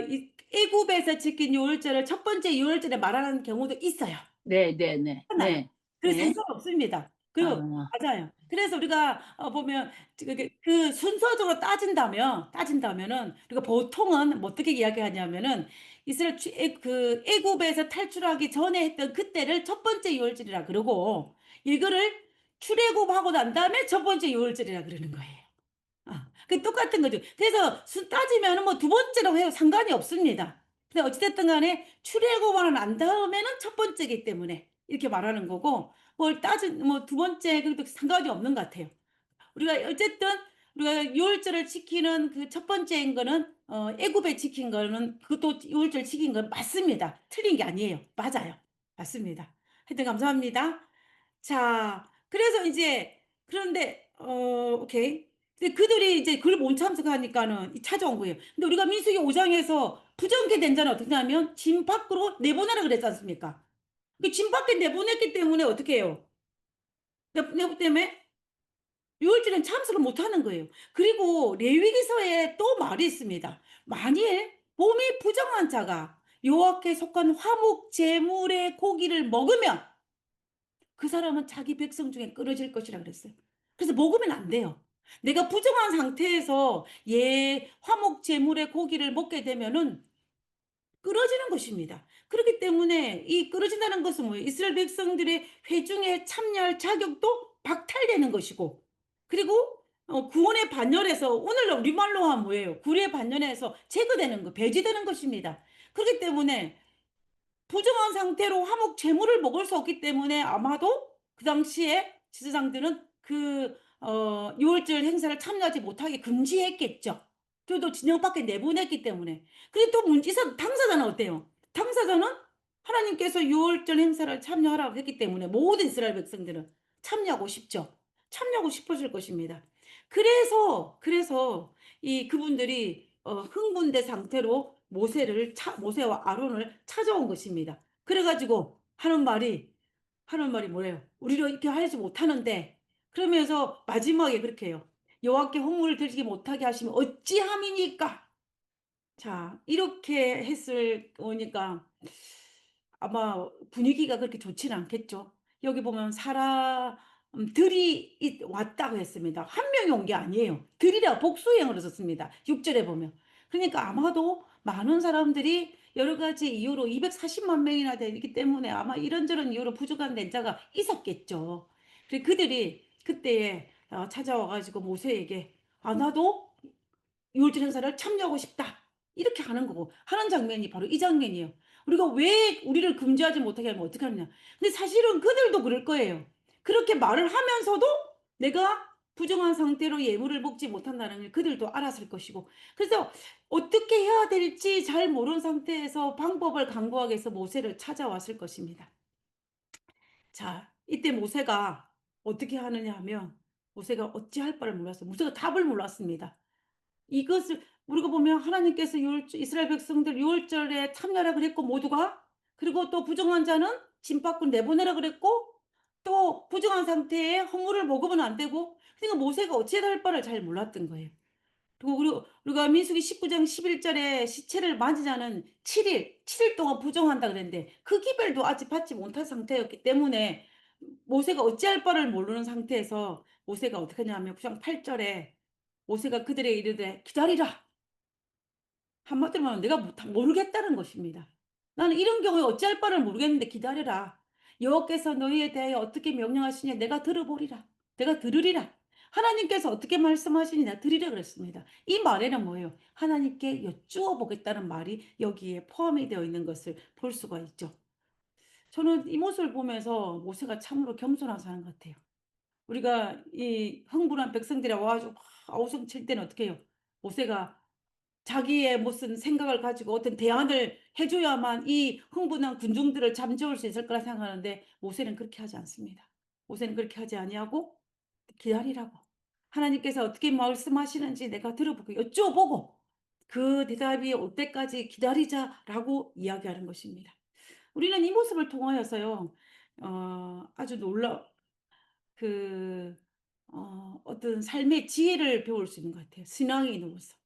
이 애굽에서 지킨 유월절을 첫 번째 유월절에 말하는 경우도 있어요.
네네네.
하나요.
네.
그래서
네.
상관없습니다. 그리고
아.
맞아요. 그래서 우리가 보면 그 순서적으로 따진다면은 우리가 보통은 뭐 어떻게 이야기하냐면은 이스라엘 애굽에서 탈출하기 전에 했던 그때를 첫 번째 유월절이라 그러고 이거를 출애굽하고 난 다음에 첫 번째 유월절이라 그러는 거예요. 그 똑같은 거죠. 그래서 따지면은 뭐 두 번째라고 해도 상관이 없습니다. 근데 어찌 됐든 간에 출애굽하고 난 다음에는 첫 번째이기 때문에 이렇게 말하는 거고 뭘 뭐 두 번째 그래도 상관이 없는 것 같아요. 우리가 어쨌든 우리가 유월절을 지키는 그 첫 번째인 거는 애굽에 지킨 거는 그것도 유월절 지킨 건 맞습니다. 틀린 게 아니에요. 맞아요. 맞습니다. 하여튼 감사합니다. 자, 그래서 이제 그런데 오케이. 근데 그들이 이제 그걸 못 참석하니까는 찾아온 거예요. 근데 우리가 민수기 5 장에서 부정케 된 자는 어떻게 하면 진 밖으로 내보내라 그랬지 않습니까? 그 진 밖에 내보냈기 때문에 어떻게 해요? 때문에 유월절엔 참석을 못 하는 거예요. 그리고 레위기서에 또 말이 있습니다. 만일 몸이 부정한 자가 여호와께 속한 화목 제물의 고기를 먹으면 그 사람은 자기 백성 중에 끊어질 것이라 그랬어요. 그래서 먹으면 안 돼요. 내가 부정한 상태에서 화목 제물의 고기를 먹게 되면은 끊어지는 것입니다. 그렇기 때문에 이 끊어진다는 것은 뭐예요? 이스라엘 백성들의 회중에 참여할 자격도 박탈되는 것이고 그리고 구원의 반열에서 오늘날 우리말로 하면 뭐예요? 구원의 반열에서 제거되는 거, 배제되는 것입니다. 그렇기 때문에 부정한 상태로 화목 제물을 먹을 수 없기 때문에 아마도 그 당시에 지도상들은 유월절 행사를 참여하지 못하게 금지했겠죠. 그래도 진영 밖에 내보냈기 때문에. 근데 또 당사자는 어때요? 당사자는 하나님께서 유월절 행사를 참여하라고 했기 때문에 모든 이스라엘 백성들은 참여하고 싶죠. 참여하고 싶어질 것입니다. 그래서 그분들이 흥분된 상태로 모세와 아론을 찾아온 것입니다. 그래가지고 하는 말이 뭐예요? 우리로 이렇게 하지 못하는데 그러면서 마지막에 그렇게 해요. 여호와께 헌물을 드리지 못하게 하시면 어찌함이니까. 자, 이렇게 했을 거니까 아마 분위기가 그렇게 좋지는 않겠죠. 여기 보면 사람들이 왔다고 했습니다. 한 명이 온 게 아니에요. 들이라 복수형으로 썼습니다. 6절에 보면. 그러니까 아마도 많은 사람들이 여러 가지 이유로 240만 명이나 되기 때문에 아마 이런저런 이유로 부족한 된자가 있었겠죠. 그들이 그때에 찾아와 가지고 모세에게 나도 유월절 행사를 참여하고 싶다. 이렇게 하는 거고 하는 장면이 바로 이 장면이에요. 우리가 왜 우리를 금지하지 못하게 하면 어떻게 하느냐. 근데 사실은 그들도 그럴 거예요. 그렇게 말을 하면서도 내가 부정한 상태로 예물을 먹지 못한다는 걸 그들도 알았을 것이고 그래서 어떻게 해야 될지 잘 모르는 상태에서 방법을 강구하기 위해서 모세를 찾아왔을 것입니다. 자, 이때 모세가 어떻게 하느냐 하면 모세가 어찌할 바를 몰랐어요. 모세가 답을 몰랐습니다. 이것을 우리가 보면 하나님께서 이스라엘 백성들 유월절에 참여하라 그랬고 모두가 그리고 또 부정한 자는 진 밖으로 내보내라 그랬고 또 부정한 상태에 헌물을 먹으면 안 되고 그러니까 모세가 어찌해야 할 바를 잘 몰랐던 거예요. 그리고 우리가 민수기 19장 11절에 시체를 만지지 않은 7일 동안 부정한다 그랬는데 그 기별도 아직 받지 못한 상태였기 때문에 모세가 어찌할 바를 모르는 상태에서 모세가 어떻게 하냐면 9장 8절에 모세가 그들에게 이르되 기다리라. 한마디로 말하면 내가 모르겠다는 것입니다. 나는 이런 경우에 어찌할 바를 모르겠는데 기다려라. 여호와께서 너희에 대하여 어떻게 명령하시냐 내가 들어보리라. 내가 들으리라. 하나님께서 어떻게 말씀하시니 내가 들으리라 그랬습니다. 이 말에는 뭐예요? 하나님께 여쭈어 보겠다는 말이 여기에 포함이 되어 있는 것을 볼 수가 있죠. 저는 이 모습을 보면서 모세가 참으로 겸손한 사람 같아요. 우리가 이 흥분한 백성들이 와 가지고 막 아우성 칠 때는 어떻게 해요? 모세가 자기의 무슨 생각을 가지고 어떤 대안을 해 줘야만 이 흥분한 군중들을 잠재울 수 있을 거라 생각하는데 모세는 그렇게 하지 않습니다. 모세는 그렇게 하지 아니하고 기다리라고. 하나님께서 어떻게 말씀하시는지 내가 들어보고 여쭤보고 그 대답이 올 때까지 기다리자라고 이야기하는 것입니다. 우리는 이 모습을 통하여서요. 아주 놀라 그 어떤 삶의 지혜를 배울 수 있는 것 같아요, 신앙에 있는 모습.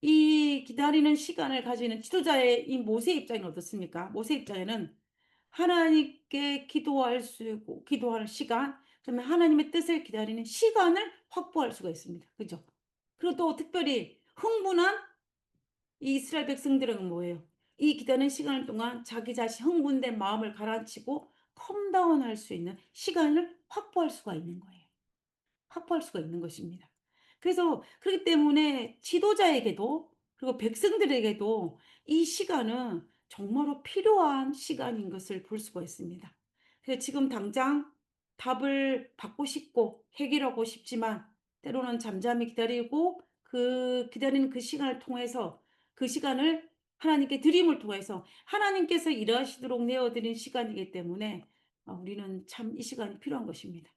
이 기다리는 시간을 가지는 지도자의 이 모세의 입장은 어떻습니까? 모세의 입장에는 하나님께 기도할 수 있고 기도할 시간, 그다음에 하나님의 뜻을 기다리는 시간을 확보할 수가 있습니다. 그죠? 그리고 또 특별히 흥분한 이 이스라엘 백성들은 뭐예요? 이 기다리는 시간 동안 자기 자신 흥분된 마음을 가라앉히고 컴다운할 수 있는 시간을 확보할 수가 있는 거예요. 확보할 수가 있는 것입니다. 그래서 그렇기 때문에 지도자에게도 그리고 백성들에게도 이 시간은 정말로 필요한 시간인 것을 볼 수가 있습니다. 그래서 지금 당장 답을 받고 싶고 해결하고 싶지만 때로는 잠잠히 기다리고 그 기다리는 그 시간을 통해서 그 시간을 하나님께 드림을 통해서 하나님께서 일하시도록 내어 드린 시간이기 때문에 우리는 참 이 시간이 필요한 것입니다.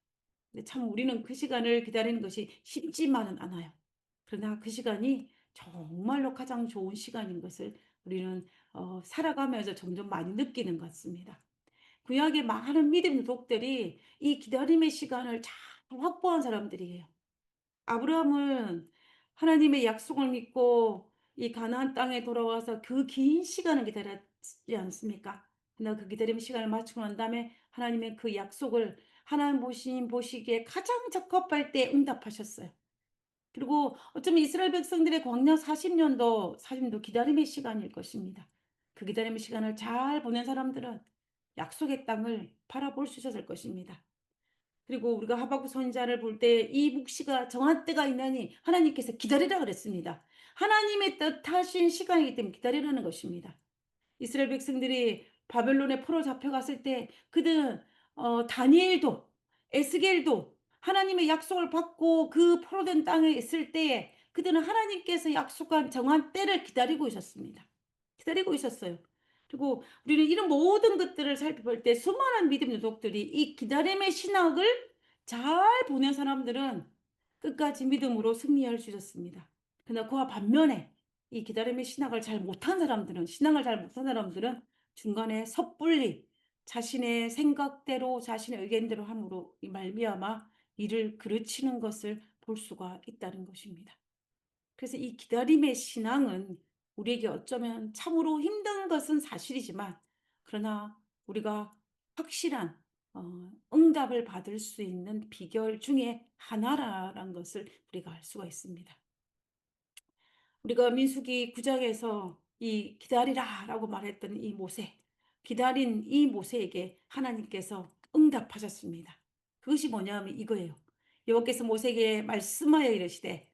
근데 참 우리는 그 시간을 기다리는 것이 쉽지만은 않아요. 그러나 그 시간이 정말로 가장 좋은 시간인 것을 우리는 살아가면서 점점 많이 느끼는 것 같습니다. 구약의 많은 믿음 독들이 이 기다림의 시간을 잘 확보한 사람들이에요. 아브라함은 하나님의 약속을 믿고 이 가나안 땅에 돌아와서 그 긴 시간을 기다렸지 않습니까? 그러나 그 기다림의 시간을 마치고 난 다음에 하나님의 그 약속을 하나님 보시기에 가장 적합할 때 응답하셨어요. 그리고 어쩌면 이스라엘 백성들의 광야 40년도 기다림의 시간일 것입니다. 그 기다림의 시간을 잘 보낸 사람들은 약속의 땅을 바라볼 수 있었을 것입니다. 그리고 우리가 하박국 선지자를 볼 때 이 묵시가 정한 때가 있나니 하나님께서 기다리라 그랬습니다. 하나님의 뜻하신 시간이기 때문에 기다리라는 것입니다. 이스라엘 백성들이 바벨론에 포로 잡혀갔을 때 그들은 다니엘도 에스겔도 하나님의 약속을 받고 그 포로된 땅에 있을 때에 그들은 하나님께서 약속한 정한 때를 기다리고 있었습니다. 기다리고 있었어요. 그리고 우리는 이런 모든 것들을 살펴볼 때 수많은 믿음 유족들이 이 기다림의 신학을 잘 보낸 사람들은 끝까지 믿음으로 승리할 수 있었습니다. 그러나 그와 반면에 이 기다림의 신학을 잘 못한 사람들은 신앙을 잘 못한 사람들은 중간에 섣불리 자신의 생각대로 자신의 의견대로 함으로 이 말미암아 일을 그르치는 것을 볼 수가 있다는 것입니다. 그래서 이 기다림의 신앙은 우리에게 어쩌면 참으로 힘든 것은 사실이지만 그러나 우리가 확실한 응답을 받을 수 있는 비결 중에 하나라는 것을 우리가 알 수가 있습니다. 우리가 민수기 9장에서 이 기다리라라고 말했던 이 모세, 기다린 이 모세에게 하나님께서 응답하셨습니다. 그것이 뭐냐면 이거예요. 여호와께서 모세에게 말씀하여 이르시되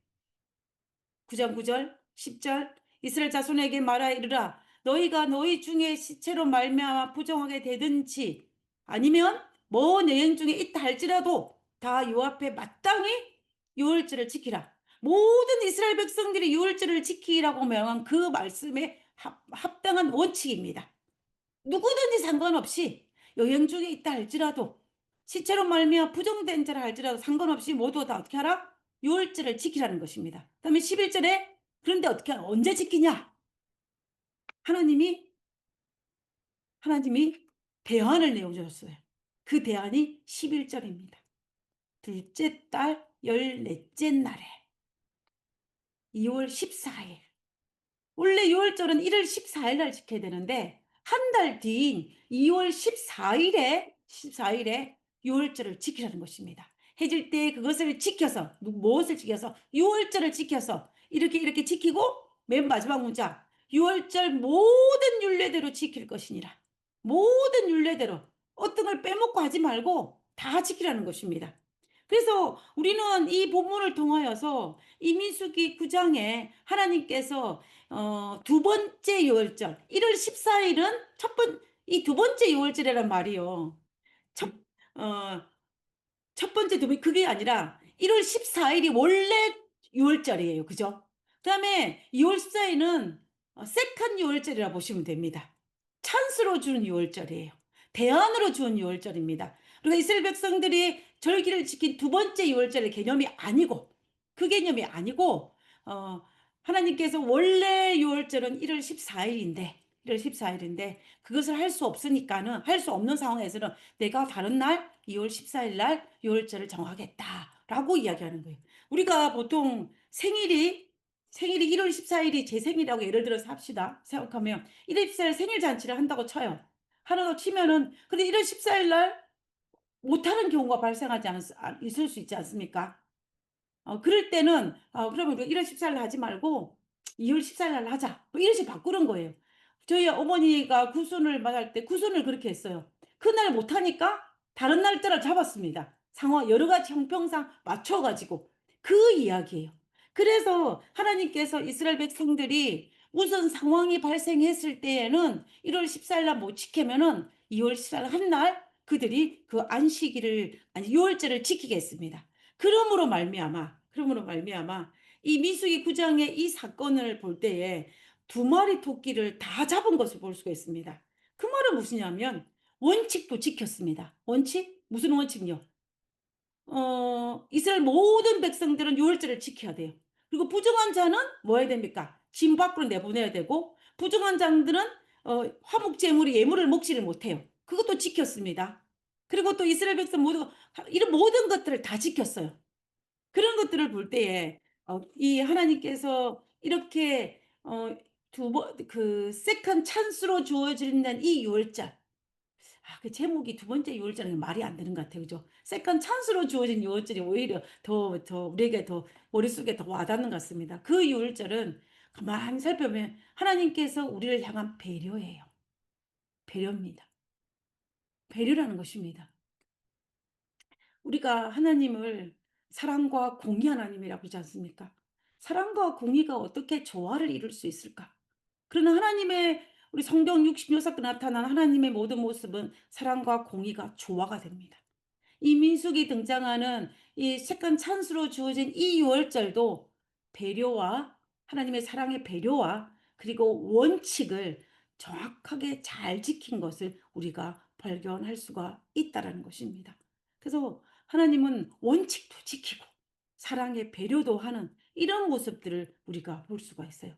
9장 9절, 10절 이스라엘 자손에게 말하 이르라 너희가 너희 중에 시체로 말미암아 부정하게 되든지 아니면 먼 여행 중에 있다 할지라도 다 요 앞에 마땅히 유월절을 지키라. 모든 이스라엘 백성들이 유월절을 지키라고 명한 그 말씀에 합당한 원칙입니다. 누구든지 상관없이 여행 중에 있다 할지라도 시체로 말미암아 부정된 자라 할지라도 상관없이 모두 다 어떻게 하라? 유월절을 지키라는 것입니다. 그다음에 11절에 그런데 어떻게 언제 지키냐? 하나님이 하나님이 대안을 내어주셨어요. 그 대안이 11절입니다. 둘째 달 14째 날에 2월 14일. 원래 6월절은 1월 14일 날 지켜야 되는데 한 달 뒤인 2월 14일에 유월절을 지키라는 것입니다. 해질 때 그것을 지켜서 무엇을 지켜서 유월절을 지켜서 이렇게 지키고 맨 마지막 문자 유월절 모든 율례대로 지킬 것이니라. 모든 율례대로 어떤 걸 빼먹고 하지 말고 다 지키라는 것입니다. 그래서 우리는 이 본문을 통하여서 이 민수기 9장에 하나님께서 두 번째 유월절 1월 14일은 이 두 번째 유월절이란 말이요. 첫, 어, 첫 번째 두번 그게 아니라 1월 14일이 원래 6월절이에요. 그죠? 그다음에 2월 14일은 세컨 6월절이라 보시면 됩니다. 찬스로 주는 6월절이에요. 대안으로 주는 6월절입니다. 그러니까 이스라엘 백성들이 절기를 지킨 두 번째 6월절의 개념이 아니고 그 개념이 아니고 하나님께서 원래 6월절은 1월 14일인데 1월 14일인데 그것을 할 수 없으니까는 할 수 없는 상황에서는 내가 다른 날 2월 14일 날 6월절을 정하겠다라고 이야기하는 거예요. 우리가 보통 생일이 1월 14일이 제 생일이라고 예를 들어서 합시다. 생각하면 1월 14일 생일 잔치를 한다고 쳐요. 하나도 치면은 근데 1월 14일 날 못하는 경우가 발생하지 있을 수 있지 않습니까? 그럴 때는 그러면 우리가 1월 14일 하지 말고 2월 14일 날 하자. 뭐 이렇게 바꾸는 거예요. 저희 어머니가 구순을 맞을 때 구순을 그렇게 했어요. 그날 못하니까 다른 날짜를 잡았습니다. 상황 여러 가지 형평상 맞춰가지고 그 이야기예요. 그래서 하나님께서 이스라엘 백성들이 우선 상황이 발생했을 때에는 1월 14일 날 못 지키면은 2월 14일 한 날 그들이 그 안식일을 아니 6월절을 지키게 했습니다. 그러므로 말미암아 이 민수기 9장의 이 사건을 볼 때에 두 마리 토끼를 다 잡은 것을 볼 수가 있습니다. 그 말은 무엇이냐면 원칙도 지켰습니다. 원칙? 무슨 원칙요? 이스라엘 모든 백성들은 유월절을 지켜야 돼요. 그리고 부정한 자는 뭐 해야 됩니까? 진 밖으로 내보내야 되고 부정한 자들은 화목 제물이 예물을 먹지를 못해요. 그것도 지켰습니다. 그리고 또 이스라엘 백성 모두가 이런 모든 것들을 다 지켰어요. 그런 것들을 볼 때에 이 하나님께서 이렇게 그 세컨 찬스로 주어지는 이 유월절 그 제목이 두 번째 유월절은 말이 안 되는 것 같아요. 그죠? 세컨 찬스로 주어진 유월절이 오히려 더 우리에게 더 머릿속에 더 와닿는 것 같습니다. 그 유월절은 가만히 살펴보면 하나님께서 우리를 향한 배려예요. 배려입니다. 배려라는 것입니다. 우리가 하나님을 사랑과 공의 하나님이라고 하지 않습니까? 사랑과 공의가 어떻게 조화를 이룰 수 있을까? 그러나 하나님의 우리 성경 66사 나타난 하나님의 모든 모습은 사랑과 공의가 조화가 됩니다. 이 민수기 등장하는 이 세컨 찬스로 주어진 이 유월절도 배려와 하나님의 사랑의 배려와 그리고 원칙을 정확하게 잘 지킨 것을 우리가 발견할 수가 있다라는 것입니다. 그래서 하나님은 원칙도 지키고 사랑의 배려도 하는 이런 모습들을 우리가 볼 수가 있어요.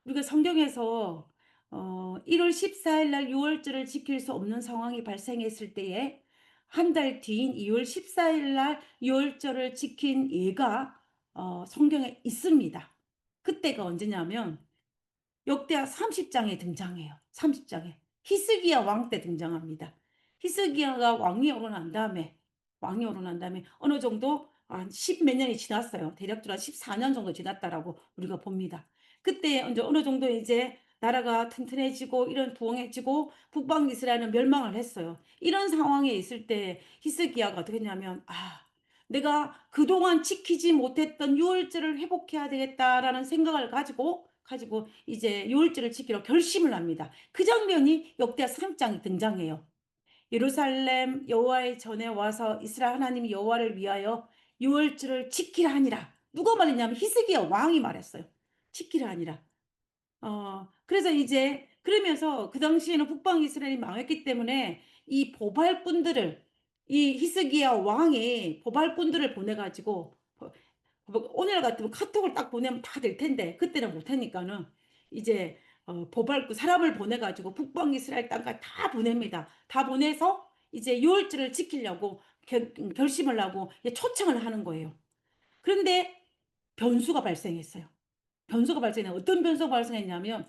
우리가 성경에서 1월 14일 날 유월절을 지킬 수 없는 상황이 발생했을 때에 한 달 뒤인 2월 14일 날 유월절을 지킨 예가 성경에 있습니다. 그때가 언제냐면 역대하 30장에 등장해요. 30장에. 히스기야 왕 때 등장합니다. 히스기야가 왕이 오고 난 다음에 어느 정도 한 10 몇 년이 지났어요. 대략적으로 한 14년 정도 지났다라고 우리가 봅니다. 그때 이제 어느 정도 이제 나라가 튼튼해지고 이런 부흥해지고 북방 이스라엘은 멸망을 했어요. 이런 상황에 있을 때 히스기야가 어떻게 했냐면 내가 그동안 지키지 못했던 유월절을 회복해야 되겠다라는 생각을 가지고 이제 유월절을 지키러 결심을 합니다. 그 장면이 역대하 3장에 등장해요. 예루살렘 여호와의 전에 와서 이스라엘 하나님 여호와를 위하여 유월절을 지키라 하니라. 누가 말했냐면 히스기야 왕이 말했어요. 지키라 하니라. 그래서 이제 그러면서 그 당시에는 북방 이스라엘이 망했기 때문에 이 보발꾼들을 이 히스기야 왕이 보발꾼들을 보내가지고 오늘 같으면 카톡을 딱 보내면 다 될 텐데 그때는 못하니까는 이제 보발꾼 사람을 보내가지고 북방 이스라엘 땅까지 다 보냅니다. 다 보내서 이제 유월절을 지키려고 결심을 하고 초청을 하는 거예요. 그런데 변수가 발생했어요. 어떤 변수가 발생했냐면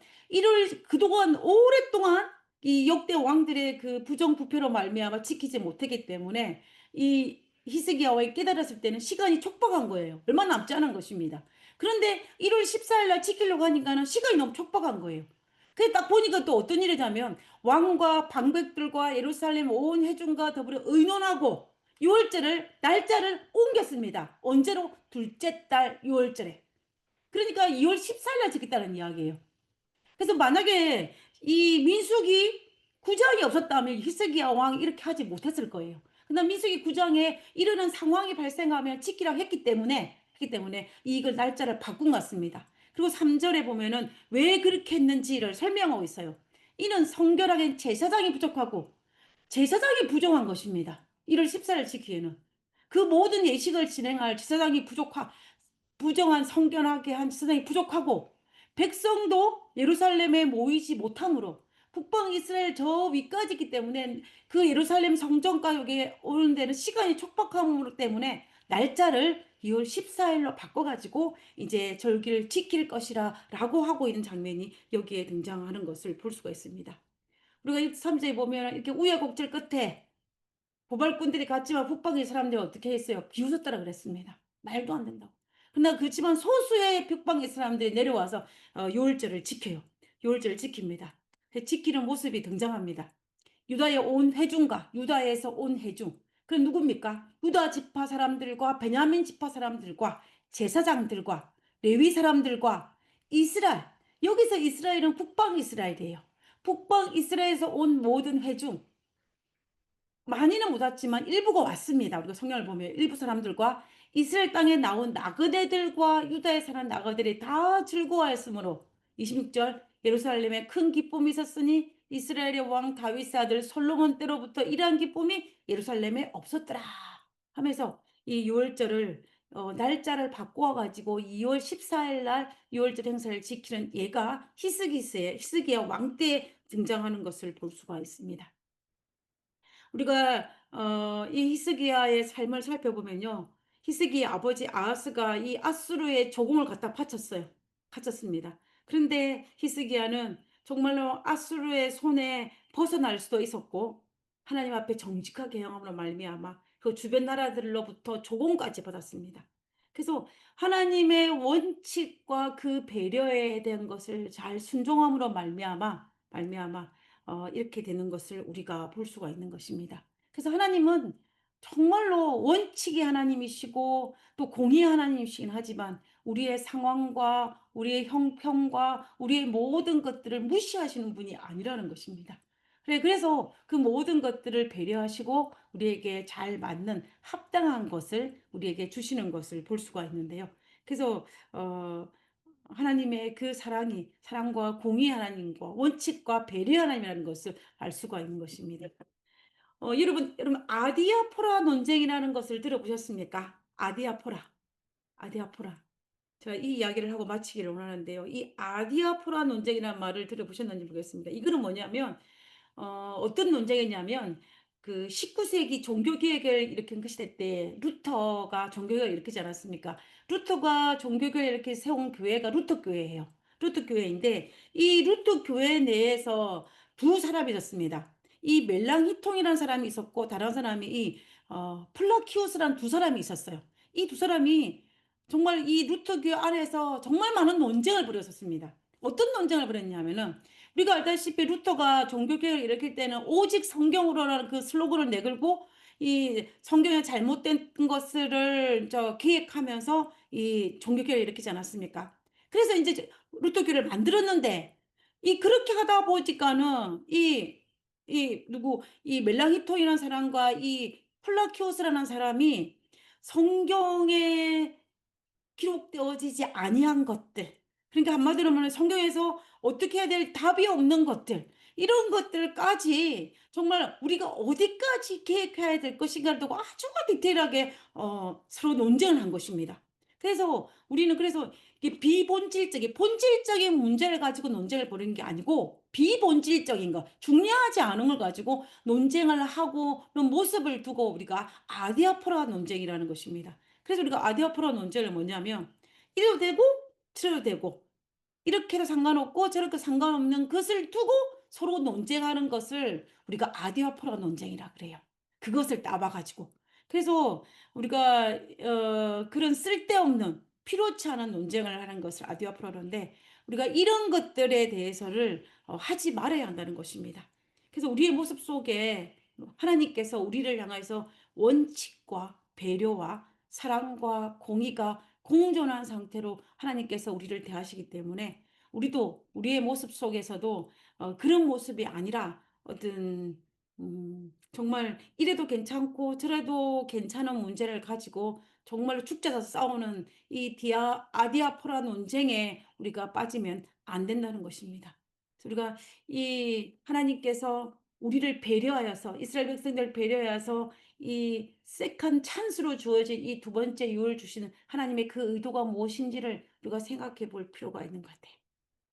그동안 오랫동안 이 역대 왕들의 그 부정부패로 말미암아 지키지 못했기 때문에 이 히스기야 왕이 깨달았을 때는 시간이 촉박한 거예요. 얼마 남지 않은 것입니다. 그런데 1월 14일 날 지키려고 하니까는 시간이 너무 촉박한 거예요. 그게 딱 보니까 또 어떤 일이냐면 왕과 방백들과 예루살렘 온 회중과 더불어 의논하고 6월절을 날짜를 옮겼습니다. 언제로? 둘째 달 6월절에. 그러니까 2월 14일 날 지켰다는 이야기예요. 그래서 만약에 이 민수기 9장이 없었다면 히스기야 왕이 이렇게 하지 못했을 거예요. 그러나 민수기 9장에 이르는 상황이 발생하면 지키라고 했기 때문에 이걸 날짜를 바꾼 것 같습니다. 그리고 3절에 보면은 왜 그렇게 했는지를 설명하고 있어요. 이는 성결하게 제사장이 부족하고 제사장이 부정한 것입니다. 1월 14일 지키기에는. 그 모든 예식을 진행할 제사장이 부정한 성결하게 한 제사장이 부족하고 백성도 예루살렘에 모이지 못함으로 북방 이스라엘 저 위까지 있기 때문에 그 예루살렘 성전가 여기 오는 데는 시간이 촉박함으로 때문에 날짜를 2월 14일로 바꿔가지고 이제 절기를 지킬 것이라 라고 하고 있는 장면이 여기에 등장하는 것을 볼 수가 있습니다. 우리가 3절에 보면 이렇게 우여곡절 끝에 고발꾼들이 갔지만 북방의 사람들이 어떻게 했어요? 비웃었다라 그랬습니다. 말도 안 된다고. 그러나 그렇지만 소수의 북방의 사람들이 내려와서 요일절을 지켜요. 요일절을 지킵니다. 지키는 모습이 등장합니다. 유다의 온 회중과 유다에서 온 회중. 그 누굽니까? 유다 지파 사람들과 베냐민 지파 사람들과 제사장들과 레위 사람들과 이스라엘. 여기서 이스라엘은 북방 이스라엘이에요. 북방 이스라엘에서 온 모든 회중. 많이는 못 왔지만 일부가 왔습니다. 우리가 성경을 보면 일부 사람들과 이스라엘 땅에 나온 나그네들과 유다에 사는 나그네들이 다 즐거워했으므로 26절 예루살렘에 큰 기쁨이 있었으니 이스라엘의 왕 다윗의 아들 솔로몬 때로부터 이러한 기쁨이 예루살렘에 없었더라 하면서 이 6월절을 날짜를 바꾸어 가지고 2월 14일 날 6월절 행사를 지키는 예가 히스기야 왕 때에 등장하는 것을 볼 수가 있습니다. 우리가 이 히스기야의 삶을 살펴보면요. 히스기야 아버지 아하스가 이 아수르의 조공을 갖다 바쳤습니다. 그런데 히스기야는 정말로 아수르의 손에 벗어날 수도 있었고 하나님 앞에 정직하게 행함으로 말미암아 그 주변 나라들로부터 조공까지 받았습니다. 그래서 하나님의 원칙과 그 배려에 대한 것을 잘 순종함으로 말미암아 이렇게 되는 것을 우리가 볼 수가 있는 것입니다. 그래서 하나님은 정말로 원칙이 하나님이시고 또 공의 하나님이시긴 하지만 우리의 상황과 우리의 형편과 우리의 모든 것들을 무시하시는 분이 아니라는 것입니다. 그래서 그 모든 것들을 배려하시고 우리에게 잘 맞는 합당한 것을 우리에게 주시는 것을 볼 수가 있는데요. 그래서 하나님의 그 사랑과 공의 하나님과 원칙과 배려 하나님이라는 것을 알 수가 있는 것입니다. 여러분 아디아포라 논쟁이라는 것을 들어보셨습니까? 아디아포라. 제가 이 이야기를 하고 마치기를 원하는데요. 이 아디아포라 논쟁이라는 말을 들어보셨는지 모르겠습니다. 이거는 뭐냐면 어떤 논쟁이냐면 그 19세기 종교개혁을 일으킨 그 시대 때 루터가 종교개혁을 일으키지 않았습니까? 루터가 종교개혁을 이렇게 세운 교회가 루터교회예요. 루터교회인데 이 루터교회 내에서 두 사람이 있었습니다. 이 멜랑히통이라는 사람이 있었고 다른 사람이 이 플라키오스라는 두 사람이 있었어요. 이 두 사람이 정말 이 루터교회 안에서 정말 많은 논쟁을 벌였었습니다. 어떤 논쟁을 벌였냐면은 우리가 알다시피 루터가 종교개혁을 일으킬 때는 오직 성경으로라는 그 슬로건을 내걸고 이 성경에 잘못된 것을 기획하면서 이 종교개혁을 일으키지 않았습니까? 그래서 이제 루터교를 만들었는데 이 그렇게 하다 보니까는 이 멜랑히톤이라는 사람과 이 플라키오스라는 사람이 성경에 기록되어지지 아니한 것들. 그러니까 한마디로 말하면 성경에서 어떻게 해야 될 답이 없는 것들. 이런 것들까지 정말 우리가 어디까지 계획해야 될 것인가를 두고 아주 디테일하게 서로 논쟁을 한 것입니다. 그래서 우리는 이게 본질적인 문제를 가지고 논쟁을 벌이는 게 아니고 비본질적인 것, 중요하지 않은 걸 가지고 논쟁을 하고 모습을 두고 우리가 아디아포라 논쟁이라는 것입니다. 그래서 우리가 아디아포라 논쟁을 뭐냐면 이래도 되고 저래도 되고 이렇게 해도 상관없고 저렇게 상관없는 것을 두고 서로 논쟁하는 것을 우리가 아디아포라 논쟁이라 그래요. 그것을 따와 가지고. 그래서 우리가 그런 쓸데없는 필요치 않은 논쟁을 하는 것을 아디아포라 그러는데 우리가 이런 것들에 대해서를 하지 말아야 한다는 것입니다. 그래서 우리의 모습 속에 하나님께서 우리를 향해서 원칙과 배려와 사랑과 공의가 공존한 상태로 하나님께서 우리를 대하시기 때문에 우리도 우리의 모습 속에서도 그런 모습이 아니라 어떤 정말 이래도 괜찮고 저래도 괜찮은 문제를 가지고 정말로 죽자서 싸우는 이 아디아포라 논쟁에 우리가 빠지면 안 된다는 것입니다. 그래서 우리가 이 하나님께서 우리를 배려하여서 이스라엘 백성들을 배려하여서 이 세컨 찬스로 주어진 이 두 번째 유을 주시는 하나님의 그 의도가 무엇인지를 우리가 생각해 볼 필요가 있는 것 같아요.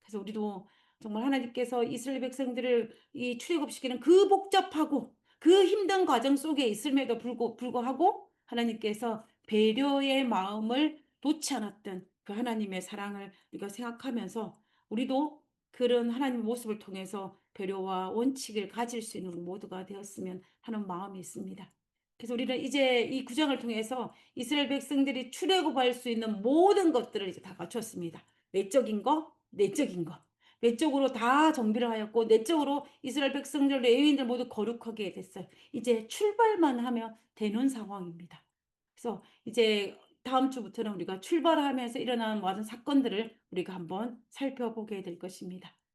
그래서 우리도 정말 하나님께서 이스라엘 백성들을 이 출애굽시키는 그 복잡하고 그 힘든 과정 속에 있음에도 불구하고 하나님께서 배려의 마음을 놓지 않았던 그 하나님의 사랑을 우리가 생각하면서 우리도 그런 하나님의 모습을 통해서 배려와 원칙을 가질 수 있는 우리 모두가 되었으면 하는 마음이 있습니다. 그래서 우리는 이제 이 구장을 통해서 이스라엘 백성들이 출애굽할 수 있는 모든 것들을 이제 다 갖췄습니다. 외적인 거, 내적인 거. 외적으로 다 정비를 하였고 내적으로 이스라엘 백성들, 레위인들 모두 거룩하게 됐어요. 이제 출발만 하면 되는 상황입니다. 그래서 이제 다음 주부터는 우리가 출발하면서 일어나는 모든 사건들을 우리가 한번 살펴보게 될 것입니다.